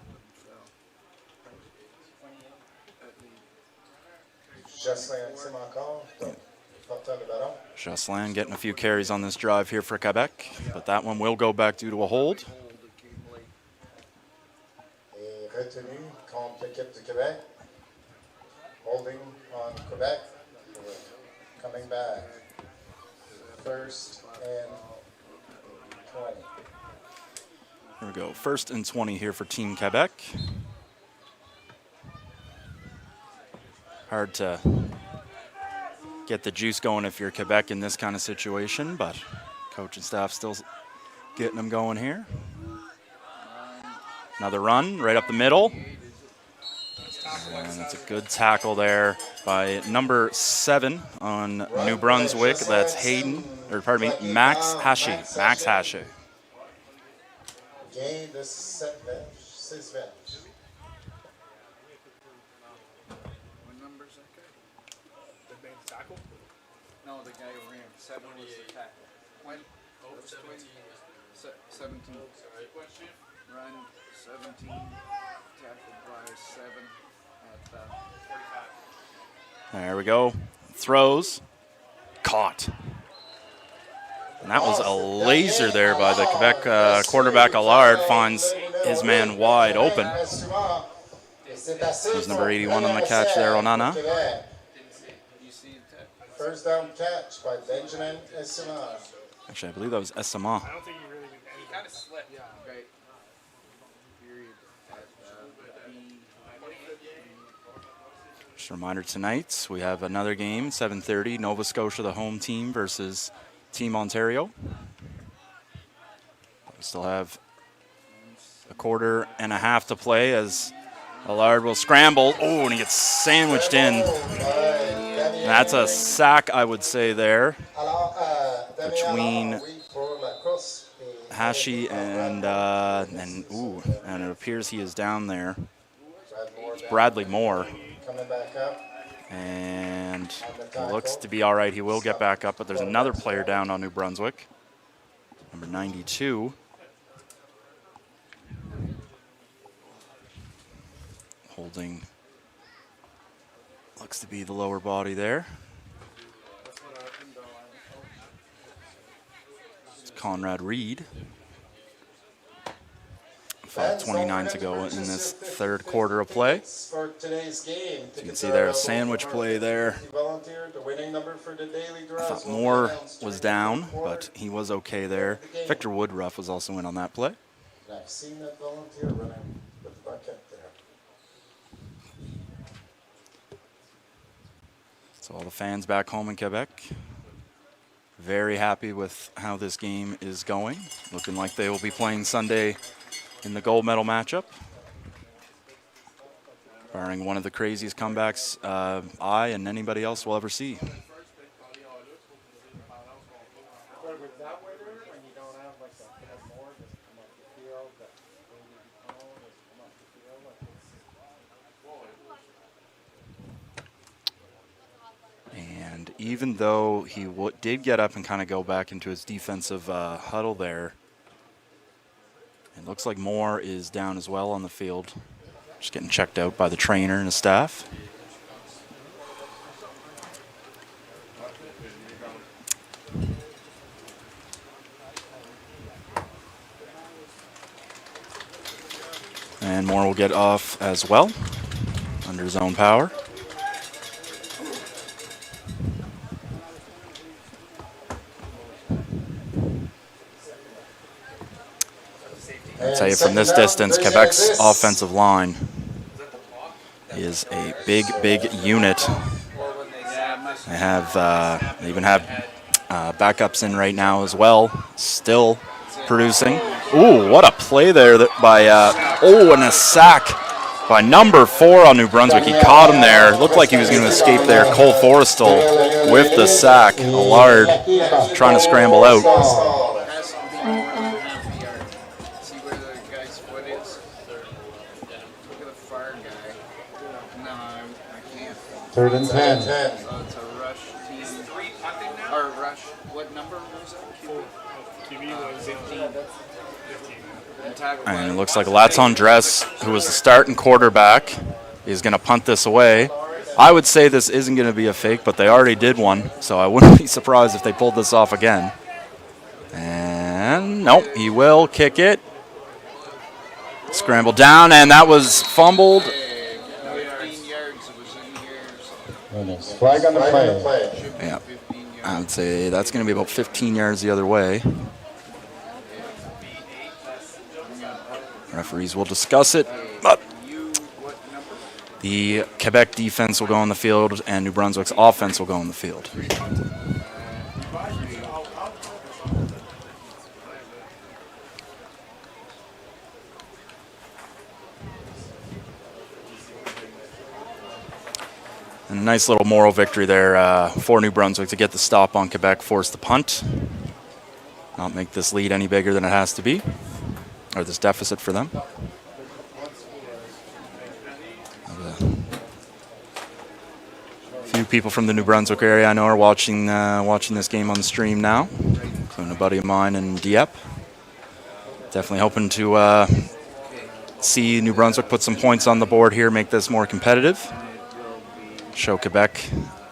Jocelyn getting a few carries on this drive here for Quebec, but that one will go back due to a hold. Retenu contre l'équipe du Québec. Holding on Quebec. Coming back. First and 20. Here we go. First and 20 here for Team Quebec. Hard to get the juice going if you're Quebec in this kind of situation, but coach and staff still getting them going here. Another run right up the middle. And it's a good tackle there by number 7 on New Brunswick. That's Max Hashi. Max Hashi. Gain de 6 verges. was that guy? The main tackle? No, the guy over here. 7 was the tackle. When? Oh, 17. 17. Run 17. Tackled by 7 at 45. There we go. Throws. Caught. And that was a laser there by the Quebec quarterback. Allard finds his man wide open. He's number 81 on the catch there, Onana. First down catch by Benjamin Essima. Actually, I believe that was Essama. I don't think he really did anything. He kind of slipped. Yeah. Right. Period at B. Just a reminder tonight, we have another game, 7:30, Nova Scotia, the home team, versus Team Ontario. We still have a quarter and a half to play as Allard will scramble. Oh, and he gets sandwiched in. And that's a sack, I would say, there between Hashi and it appears he is down there. It's Bradley Moore. Coming back up. And he looks to be all right. He will get back up, but there's another player down on New Brunswick, number 92. Holding, looks to be the lower body there. It's Conrad Reed. 5:29 to go in this third quarter of play. For today's game. You can see there a sandwich play there. The winning number for the daily draws. I thought Moore was down, but he was okay there. Victor Woodruff was also in on that play. I've seen that volunteer running with the bucket there. So all the fans back home in Quebec, very happy with how this game is going. Looking like they will be playing Sunday in the gold medal matchup, barring one of the craziest comebacks I and anybody else will ever see. And even though he did get up and kind of go back into his defensive huddle there, it looks like Moore is down as well on the field. Just getting checked out by the trainer and his staff. And Moore will get off as well, under his own power. I'll tell you from this distance, Quebec's offensive line is a big, big unit. They even have backups in right now as well, still producing. Ooh, what a play there by, and a sack by number 4 on New Brunswick. He caught him there. Looked like he was going to escape there. Cole Forrestal with the sack. Allard trying to scramble out. Third and 10. So it's a rush team. 3 punting now? Or rush, what number was that? QB was 15. And it looks like Latson Dress, who was the starting quarterback, is going to punt this away. I would say this isn't going to be a fake, but they already did one, so I wouldn't be surprised if they pulled this off again. And nope, he will kick it. Scrambled down, and that was fumbled. Flag on the play. Yeah, I would say that's going to be about 15 yards the other way. Referees will discuss it, but the Quebec defense will go on the field and New Brunswick's offense will go on the field. And a nice little moral victory there for New Brunswick to get the stop on Quebec, force the punt, not make this lead any bigger than it has to be, or this deficit for them. people from the New Brunswick area I know are watching this game on the stream now, including a buddy of mine in Dieppe. Definitely hoping to see New Brunswick put some points on the board here, make this more competitive. Show Quebec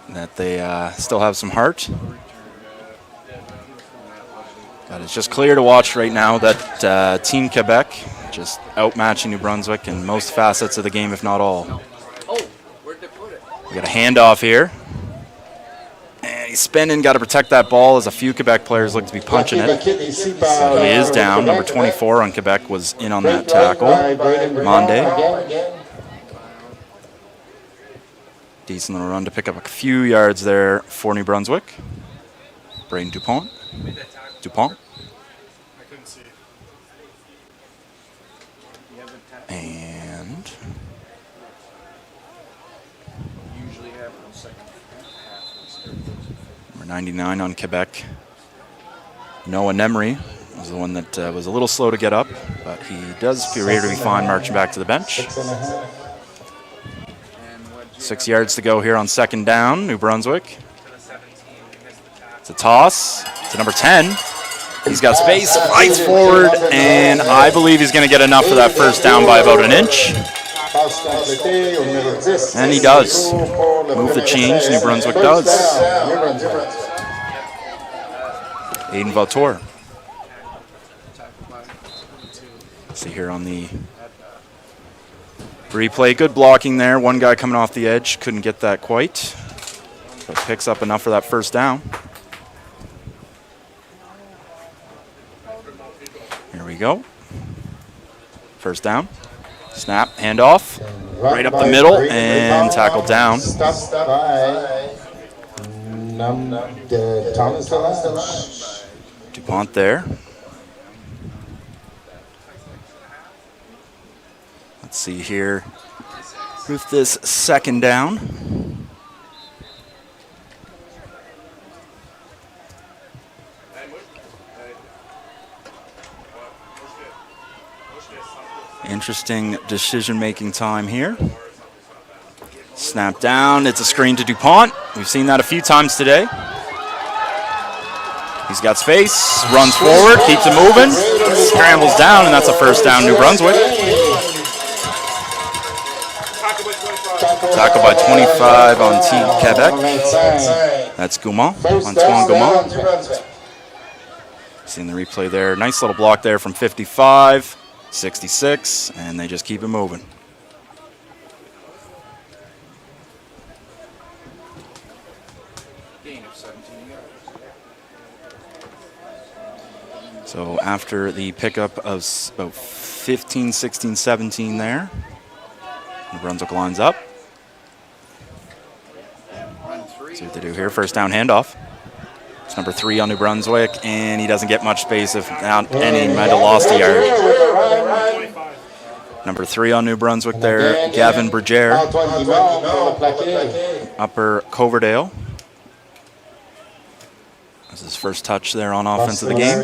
that they still have some heart. But it's just clear to watch right now that Team Quebec just outmatching New Brunswick in most facets of the game, if not all. We got a handoff here. And he's spinning, got to protect that ball as a few Quebec players look to be punching it. So he is down. Number 24 on Quebec was in on that tackle. Monde. Decent little run to pick up a few yards there for New Brunswick. Braden Dupont. I couldn't see. And Usually have no second half. number 99 on Quebec. Noah Nemry was the one that was a little slow to get up, but he does appear to be fine marching back to the bench. 6 yards to go here on second down, New Brunswick. It's a toss to number 10. He's got space, fights forward, and I believe he's going to get enough for that first down by about an inch. And he does. Move the change, New Brunswick does. Aiden Vautour. See here on the replay, good blocking there. One guy coming off the edge, couldn't get that quite, but picks up enough for that first down. Here we go. First down. Snap, handoff. Right up the middle and tackled down. Dupont there. Let's see here with this second down. Interesting decision-making time here. Snap down. It's a screen to Dupont. We've seen that a few times today. He's got space, runs forward, keeps it moving, scrambles down, and that's a first down, New Brunswick. Tackle by 25 on Team Quebec. That's Gaumont, Antoine Gaumont. Seeing the replay there. Nice little block there from 55, 66, and they just keep it moving. Gain of 17 yards. So after the pickup of about 15, 16, 17 there, New Brunswick lines up. See what they do here. First down handoff. It's number 3 on New Brunswick, and he doesn't get much space. If not any, he might have lost a yard. Number 3 on New Brunswick there, Gavin Berger. Upper Coverdale. That's his first touch there on offense of the game.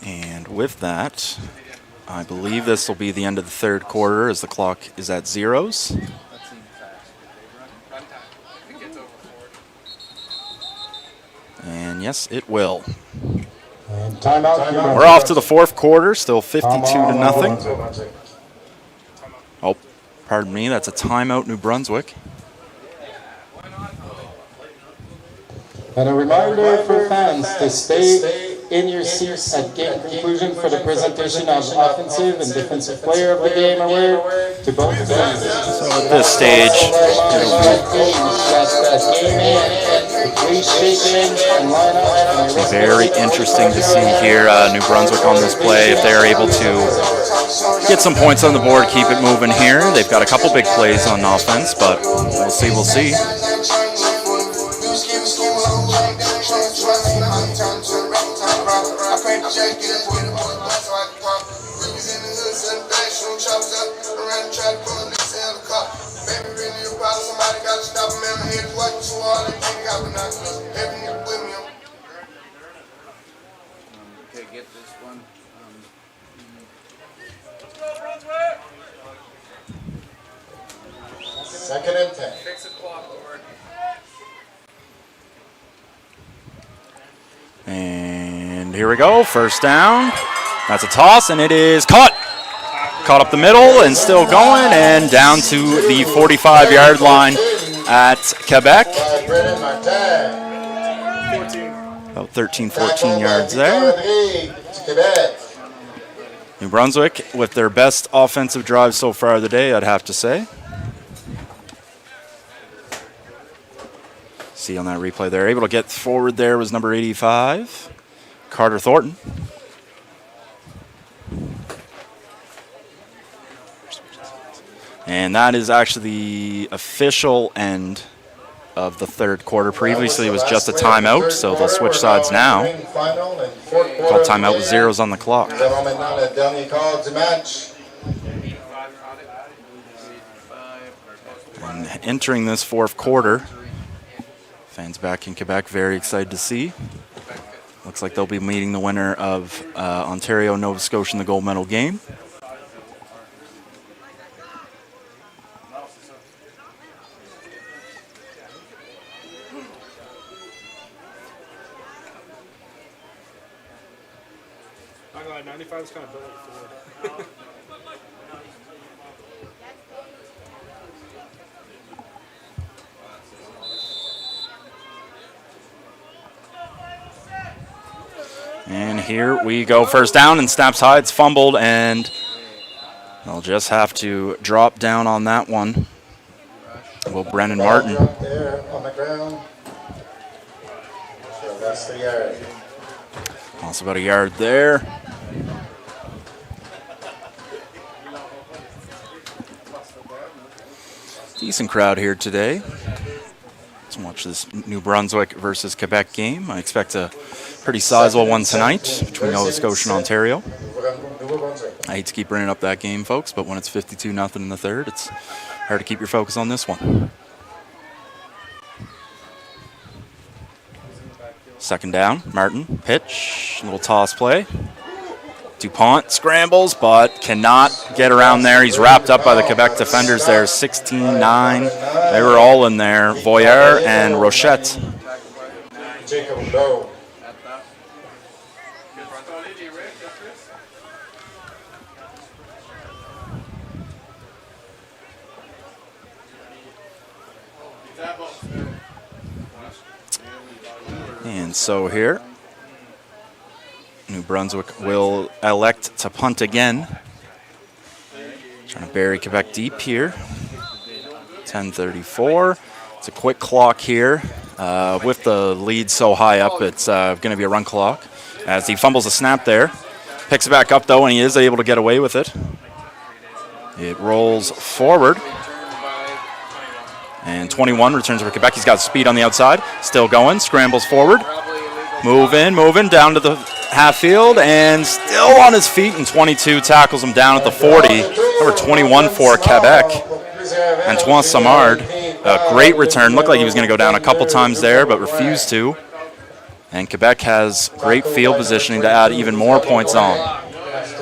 And with that, I believe this will be the end of the third quarter as the clock is at zeros. And yes, it will. We're off to the fourth quarter, still 52-0. Oh, pardon me, that's a timeout, New Brunswick. And a reminder for fans to stay in your seats at game conclusion for the presentation of offensive and defensive player of the game award to both teams. So at this stage, it'll be very interesting to see here New Brunswick on this play if they're able to get some points on the board, keep it moving here. They've got a couple big plays on offense, but we'll see, we'll see. Okay, get this fun. Second and 10. Fix the clock, Lord. And here we go, first down. That's a toss, and it is caught. Caught up the middle and still going, and down to the 45-yard line at Quebec. By Brennan Martin. About 13, 14 yards there. To Quebec. New Brunswick with their best offensive drive so far of the day, I'd have to say. See on that replay, they're able to get forward there was number 85, Carter Thornton. And that is actually the official end of the third quarter. Previously, it was just a timeout, so they'll switch sides now. Called timeout with zeros on the clock. And entering this fourth quarter, fans back in Quebec very excited to see. Looks like they'll be meeting the winner of Ontario, Nova Scotia in the gold medal game. I'm glad 95 is kind of built like Ford. And here we go, first down, and snaps high. It's fumbled, and they'll just have to drop down on that one. Will Brennan Martin. There on the ground. So that's the yard. Also about a yard there. Decent crowd here today. Let's watch this New Brunswick versus Quebec game. I expect a pretty sizable one tonight between Nova Scotia and Ontario. I hate to keep bringing up that game, folks, but when it's 52-0 in the third, it's hard to keep your focus on this one. Second down, Martin, pitch, little toss play. DuPont scrambles, but cannot get around there. He's wrapped up by the Quebec defenders there, 16-9. They were all in there, Voyer and Rochette. Jacob Lowe. And so here, New Brunswick will elect to punt again. Trying to bury Quebec deep here. 10:34. It's a quick clock here. With the lead so high up, it's going to be a run clock. As he fumbles a snap there. Picks it back up, though, and he is able to get away with it. It rolls forward. And 21 returns for Quebec. He's got speed on the outside. Still going. Scrambles forward. Moving down to the half field. And still on his feet. And 22 tackles him down at the 40. Number 21 for Quebec. Antoine Samard. A great return. Looked like he was going to go down a couple times there, but refused to. And Quebec has great field positioning to add even more points on. As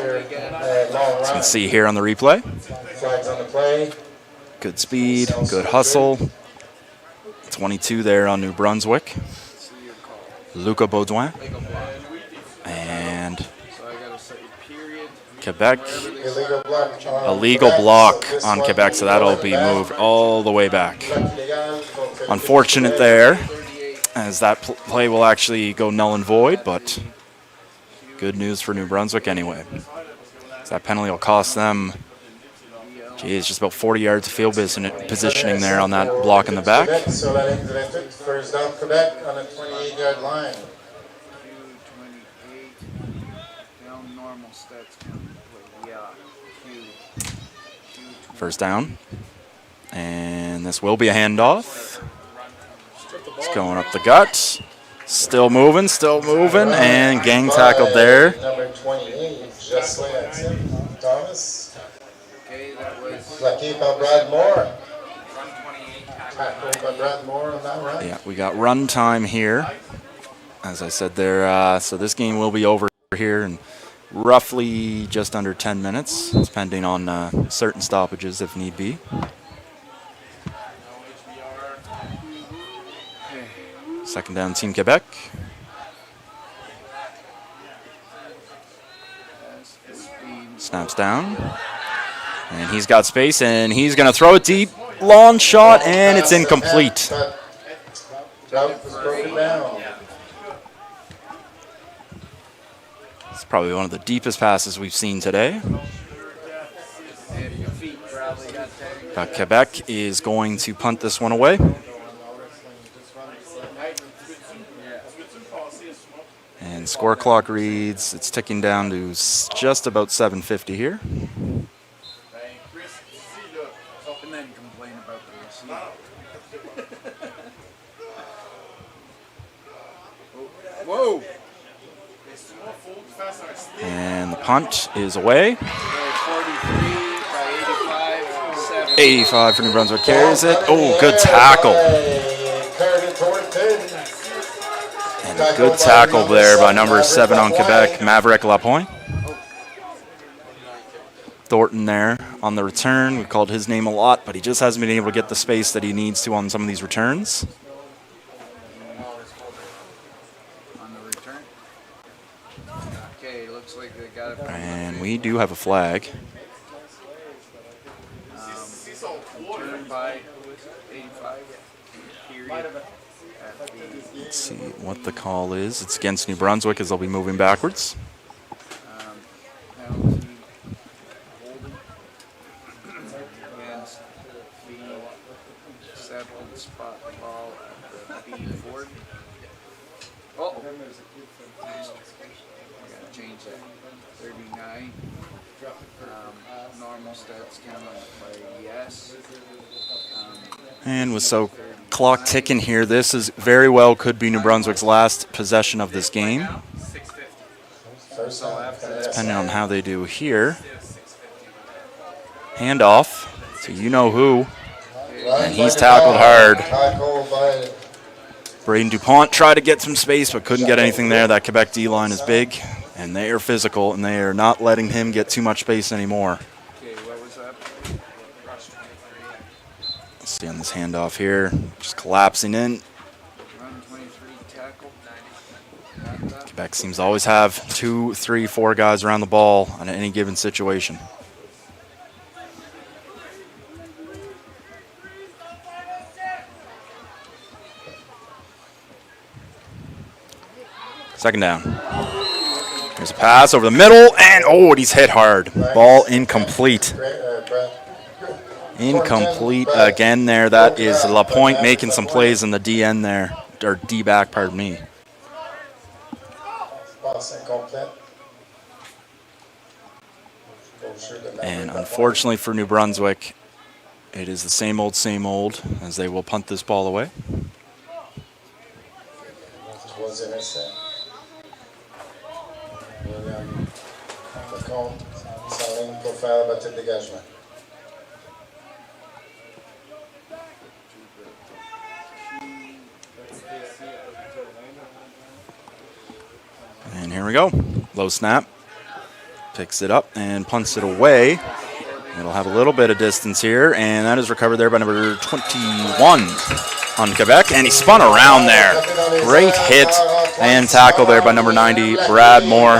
you can see here on the replay. Flags on the play. Good speed, good hustle. 22 there on New Brunswick. Luca Baudouin. And Quebec. Illegal block on Quebec, so that'll be moved all the way back. Unfortunate there, as that play will actually go null and void, but good news for New Brunswick anyway. So that penalty will cost them, geez, just about 40 yards of field positioning there on that block in the back. So that ends it. First down Quebec on the 28-yard line. First down. And this will be a handoff. It's going up the gut. Still moving, and gang tackled there. Number 28, Jocelyn Thomas. Lucky by Brad Moore. Tackled by Brad Moore on that run. Yeah, we got run time here. As I said there, so this game will be over here in roughly just under 10 minutes, depending on certain stoppages if need be. Second down, Team Quebec. Snaps down. And he's got space, and he's going to throw it deep. Long shot, and it's incomplete. It's probably one of the deepest passes we've seen today. But Quebec is going to punt this one away. And score clock reads, it's ticking down to just about 7:50 here. And then complain about the receiver. Whoa! And the punt is away. 43 by 85, 7. 85 for New Brunswick carries it. Oh, good tackle. And a good tackle there by number 7 on Quebec, Maverick Lapointe. Thornton there on the return. We've called his name a lot, but he just hasn't been able to get the space that he needs to on some of these returns. On the return. Okay, looks like they got it. And we do have a flag. Turn by 85. Period. Let's see what the call is. It's against New Brunswick as they'll be moving backwards. Penalty. Holding. Against the 7 spot ball at the B40. Oh! I gotta change that. 39. Normal stats count by yes. And with so clock ticking here, this is very well could be New Brunswick's last possession of this game. Depending on how they do here. Handoff to you know who. And he's tackled hard. Braden Dupont tried to get some space but couldn't get anything there. That Quebec D-line is big and they are physical and they are not letting him get too much space anymore. Okay, what was that? Let's see on this handoff here. Just collapsing in. Run 23 tackle. Quebec seems to always have 2, 3, 4 guys around the ball on any given situation. Second down. Here's a pass over the middle, and oh, he's hit hard. Ball incomplete. Incomplete again there. That is Lapointe making some plays in the DN there, or D-back, pardon me. And unfortunately for New Brunswick, it is the same old, as they will punt this ball away. And here we go. Low snap. Picks it up and punts it away. It'll have a little bit of distance here, and that is recovered there by number 21 on Quebec, and he spun around there. Great hit and tackle there by number 90, Brad Moore.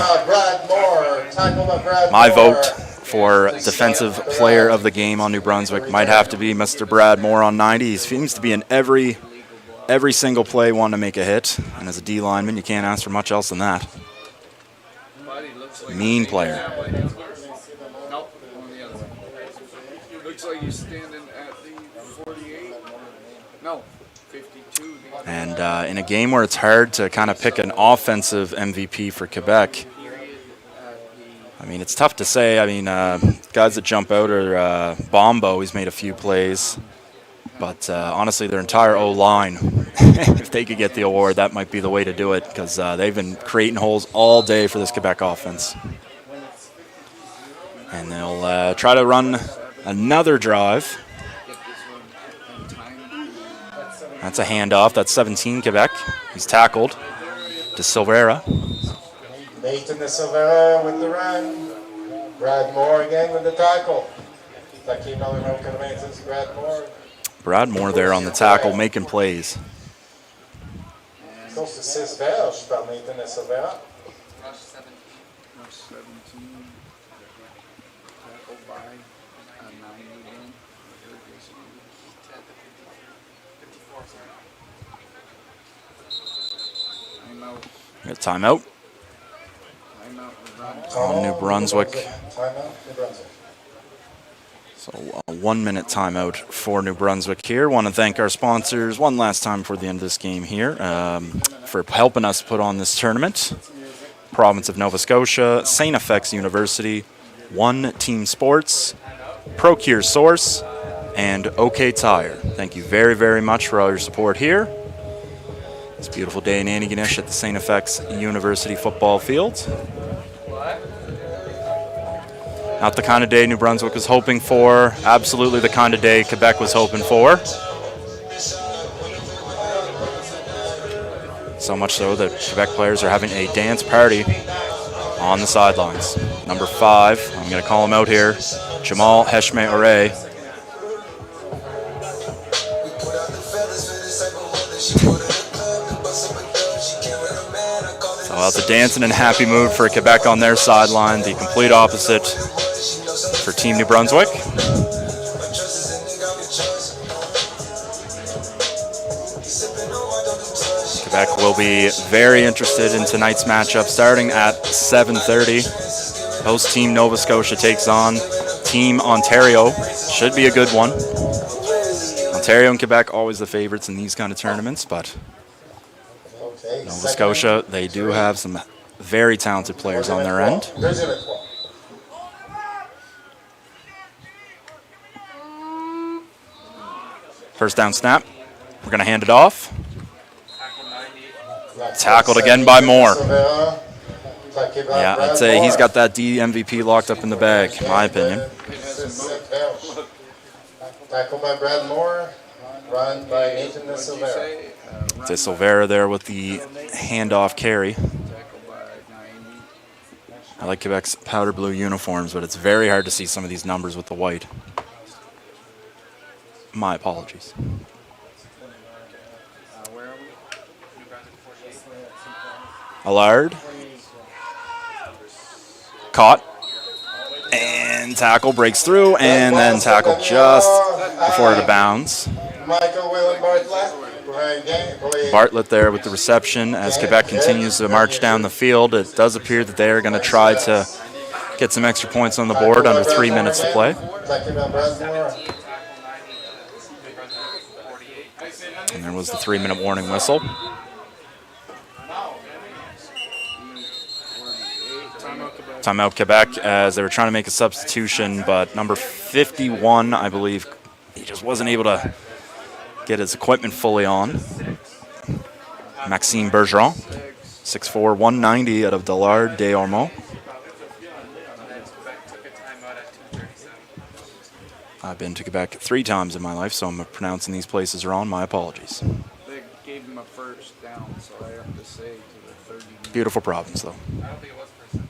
My vote for defensive player of the game on New Brunswick might have to be Mr. Brad Moore on 90. He seems to be in every single play wanting to make a hit, and as a D lineman, you can't ask for much else than that. Mean player. Nope, on the other one. Looks like he's standing at the 48. No, 52. And in a game where it's hard to kind of pick an offensive MVP for Quebec, I mean, it's tough to say. I mean, guys that jump out are Bombo. He's made a few plays. But honestly, their entire O-line, if they could get the award, that might be the way to do it because they've been creating holes all day for this Quebec offense. And they'll try to run another drive. That's a handoff. That's 17 Quebec. He's tackled to Silvera. Nathan De Silveira with the run. Brad Moore again with the tackle. Taki Miller Maintenance, Brad Moore. Brad Moore there on the tackle, making plays. Close to 6 verges par Nathan De Silveira. Rush 17. Rush 17. Tackled by 9 again. 54, sorry. Got timeout. Timeout. On New Brunswick. Timeout, New Brunswick. So a 1 minute timeout for New Brunswick here. Want to thank our sponsors one last time before the end of this game here for helping us put on this tournament. Province of Nova Scotia, St. FX University, One Team Sports, Procure Source, and OK Tire. Thank you very, very much for all your support here. It's a beautiful day in Antigonish at the St. FX University football field. Not the kind of day New Brunswick was hoping for. Absolutely the kind of day Quebec was hoping for. So much so that Quebec players are having a dance party on the sidelines. Number 5, I'm going to call him out here, Jamal Heshme-Ore. So that's a dancing and happy mood for Quebec on their sideline. The complete opposite for Team New Brunswick. Quebec will be very interested in tonight's matchup starting at 7:30. Host Team Nova Scotia takes on Team Ontario. Should be a good one. Ontario and Quebec always the favorites in these kind of tournaments, but Nova Scotia, they do have some very talented players on their end. First down snap. We're going to hand it off. Tackled again by Moore. Yeah, I'd say he's got that D MVP locked up in the bag, in my opinion. Tackled by Brad Moore, run by Nathan De Silveira. De Silveira there with the handoff carry. I like Quebec's powder blue uniforms, but it's very hard to see some of these numbers with the white. My apologies. Allard. Caught. And tackle breaks through, and then tackle just before it bounds. Michael Willen Bartlett. Bartlett there with the reception as Quebec continues to march down the field. It does appear that they're going to try to get some extra points on the board under 3 minutes to play. And there was the 3-minute warning whistle. Timeout Quebec as they were trying to make a substitution, but number 51, I believe, he just wasn't able to get his equipment fully on. Maxime Bergeron, 6'4", 190 out of Dillard des Ormeaux. I've been to Quebec 3 times in my life, so I'm pronouncing these places wrong. My apologies. They gave him a first down, so I have to say to the 30. Beautiful province, though. I don't think it was first down.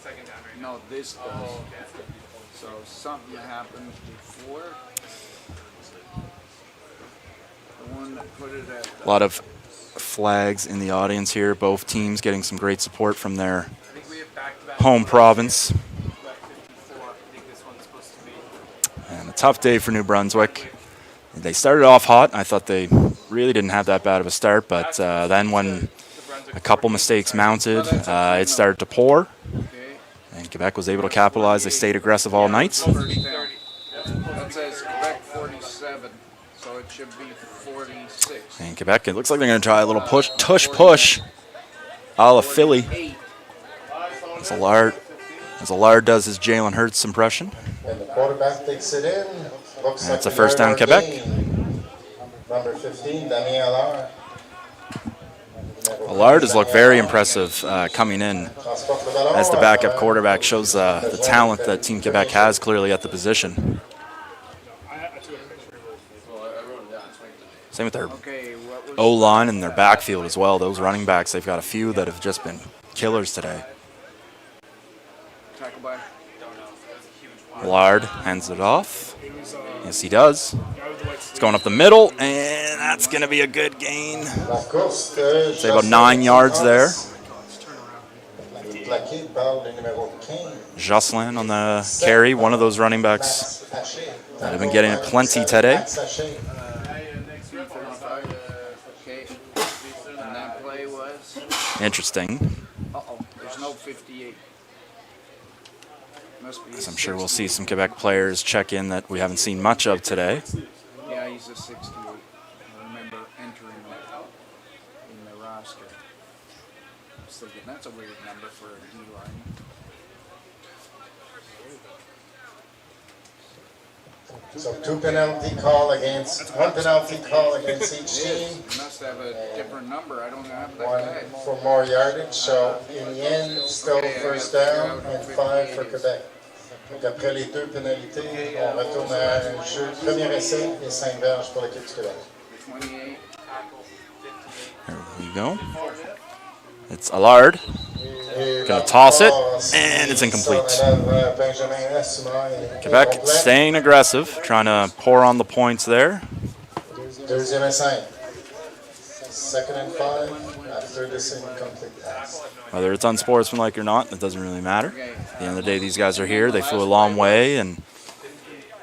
Second down right now. No, this does. So something happened before. The one that put it at A lot of flags in the audience here. Both teams getting some great support from their I think we have back-to-back home province. back 54. I think this one's supposed to be. And a tough day for New Brunswick. They started off hot. I thought they really didn't have that bad of a start, but then when a couple mistakes mounted, it started to pour. And Quebec was able to capitalize. They stayed aggressive all night. first down. That says Quebec 47, so it should be 46. And Quebec, it looks like they're going to try a little push a la Philly. As Allard does his Jalen Hurts impression. And the quarterback takes it in. Looks And it's like a first down, Quebec. Number 15, Damien Allard. Allard has looked very impressive coming in as the backup quarterback. Shows the talent that Team Quebec has clearly at the position. Same with their Okay, what was O-line and their backfield as well. Those running backs, they've got a few that have just been killers today. Tackle by. Allard hands it off. Yes, he does. It's going up the middle, and that's going to be a good gain. Say about 9 yards there. Jocelyn on the carry, one of those running backs that have been getting it plenty today. Okay. And that play was. Interesting. There's no 58. Must be. As I'm sure we'll see some Quebec players check in that we haven't seen much of today. Yeah, he's a 68. I remember entering him in the roster. I was thinking that's a weird number for a D-line. So one penalty call against each team. You must have a different number. I don't have that One guy. for more yardage. So in the end, still first down and 5 for Quebec. Donc après les 2 pénalités, on retourne à un jeu de premier essai et 5 verges pour l'équipe du Québec. 28. There we go. It's Allard. Gonna toss it, and it's incomplete. Quebec staying aggressive, trying to pour on the points there. Deuxième et 5. Second and 5 after this incomplete pass. Whether it's unsportsmanlike or not, it doesn't really matter. At the end of the day, these guys are here. They flew a long way, and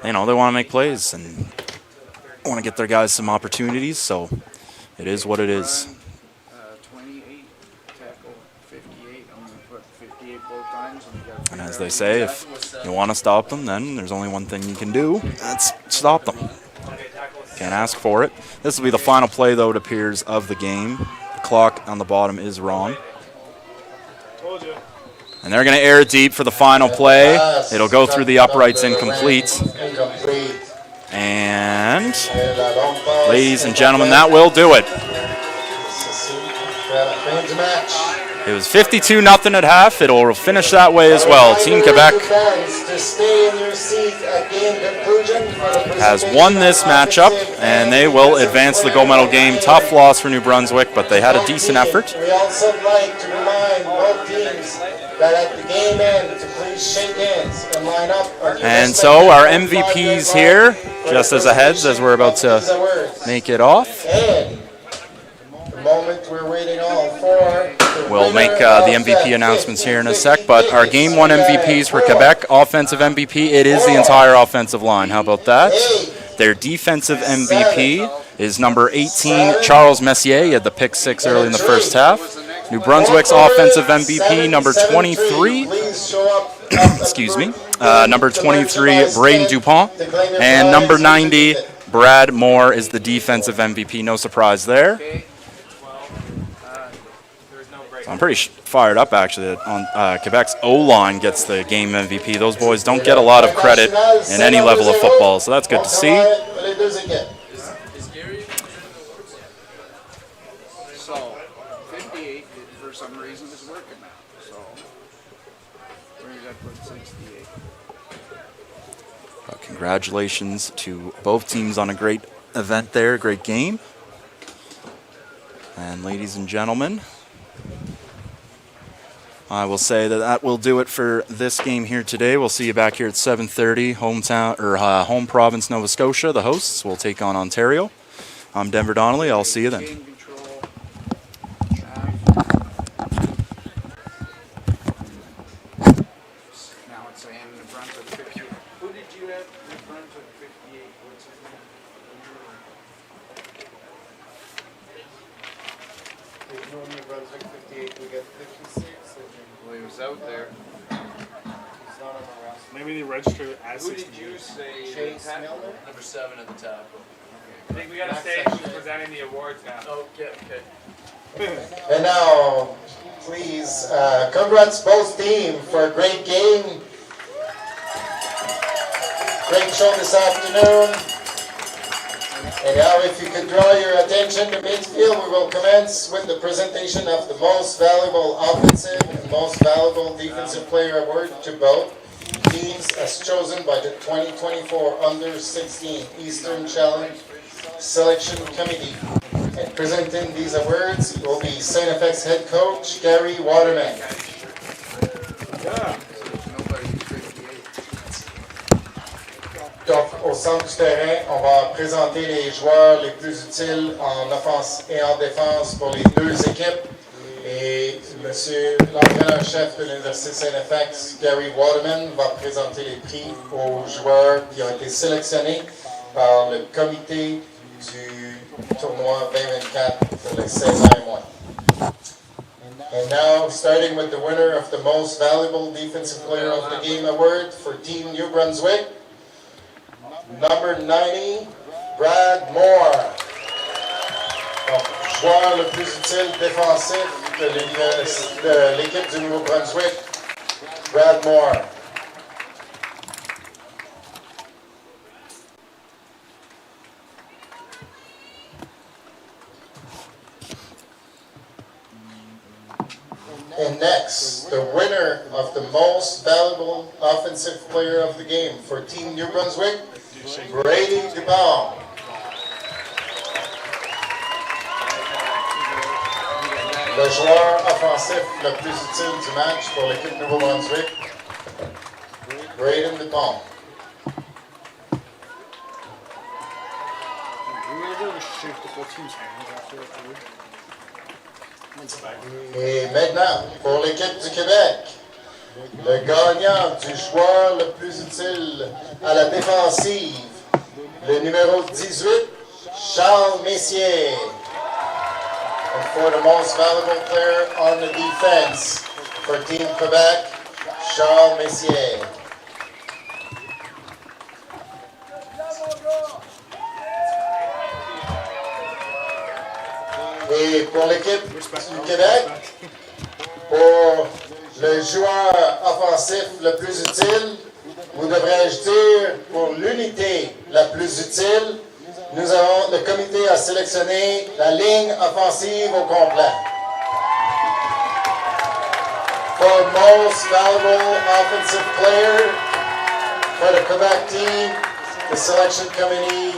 they want to make plays and want to get their guys some opportunities. So it is what it is. 28. Tackle 58. I'm going to put 58 both times. And as they say, if you want to stop them, then there's only one thing you can do. That's stop them. Can't ask for it. This will be the final play, though, it appears, of the game. The clock on the bottom is wrong. And they're going to air it deep for the final play. It'll go through the uprights incomplete. And, ladies and gentlemen, that will do it. It was 52-0 at half. It'll finish that way as well. Team Quebec has won this matchup, and they will advance the gold medal game. Tough loss for New Brunswick, but they had a decent effort. We also like to remind both teams that at the game end to please shake hands and line up. And so our MVPs here, just as a heads, as we're about to make it off. And the moment we're waiting all for. We'll make the MVP announcements here in a sec, but our Game 1 MVPs for Quebec, offensive MVP, it is the entire offensive line. How about that? Their defensive MVP is number 18, Charles Messier. He had the pick 6 early in the first half. New Brunswick's offensive MVP, number 23, excuse me, number 23, Braden Dupont. And number 90, Brad Moore is the defensive MVP. No surprise there. So I'm pretty fired up, actually, that on Quebec's O-line gets the game MVP. Those boys don't get a lot of credit in any level of football, so that's good to see. So, 58 for some reason is working now. So, where did I put 68? Well, congratulations to both teams on a great event there, great game. And ladies and gentlemen, I will say that will do it for this game here today. We'll see you back here at 7:30. Home province Nova Scotia, the hosts, will take on Ontario. I'm Denver Donnelly. I'll see you then. Game control. Now it's saying New Brunswick 58. Who did you have? New Brunswick 58. What's his name? New Brunswick 58, we got 56. Well, he was out there. He's not on the roster. Maybe they registered as Who 60. did you say? Chase Miller? Number 7 at the top. I think we gotta say who's presenting the awards now. Okay. And now, please, congrats both teams for a great game. Great show this afternoon. And now if you could draw your attention to midfield, we will commence with the presentation of the most valuable offensive and most valuable defensive player award to both teams as chosen by the 2024 Under-16 Eastern Challenge Selection Committee. And presenting these awards will be Saint FX head coach Gary Waterman. Donc, au centre du terrain, on va présenter les joueurs les plus utiles en offense et en défense pour les deux équipes. Et monsieur l'entraîneur-chef de l'Université Saint-FX, Gary Waterman, va présenter les prix aux joueurs qui ont été sélectionnés par le comité du tournoi 2024 pour les 16 ans et moins. And now, starting with the winner of the Most Valuable Defensive Player of the Game Award for Team New Brunswick, number 90, Brad Moore. Donc, joueur le plus utile défensif de l'équipe du Nouveau-Brunswick, Brad Moore. And next, the winner of the Most Valuable Offensive Player of the Game for Team New Brunswick, Brady DuBon. Le joueur offensif le plus utile du match pour l'équipe Nouveau-Brunswick, Braden DuPont. Et maintenant, pour l'équipe du Québec, le gagnant du joueur le plus utile à la défensive, le numéro 18, Charles Messier. And for the most valuable player on the defense for Team Quebec, Charles Messier. Et pour l'équipe du Québec, pour le joueur offensif le plus utile, ou devrais-je dire pour l'unité la plus utile, nous avons, le comité a sélectionné la ligne offensive au complet. For most valuable offensive player for the Quebec team, the selection committee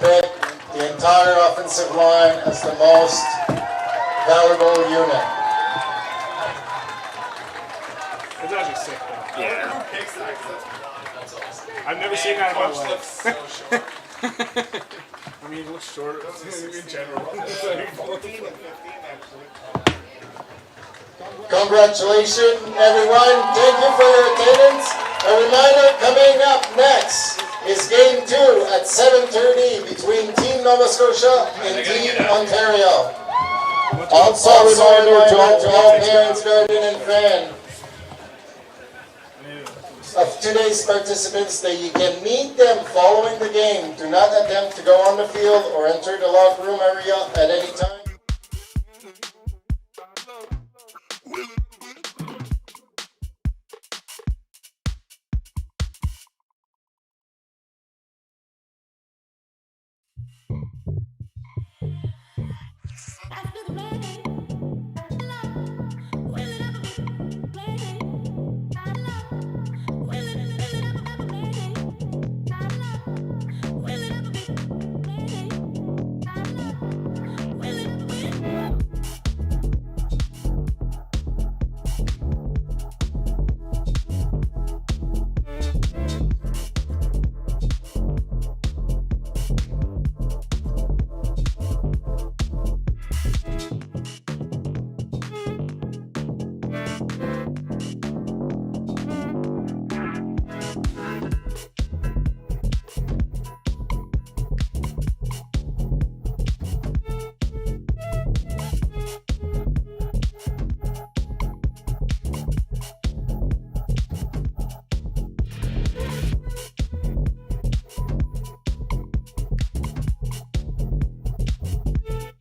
picked the entire offensive line as the most valuable unit. It's actually sick, though. Yeah. I've never seen that in my life. I mean, it looks shorter in general. 14 and 15, actually. Congratulations, everyone. Thank you for your attendance. A reminder, coming up next is Game 2 at 7:30 between Team Nova Scotia and Team Ontario. Also a reminder to all parents, guardian, and fan of today's participants that you can meet them following the game. Do not attempt to go on the field or enter the locker room area at any time. After the rain.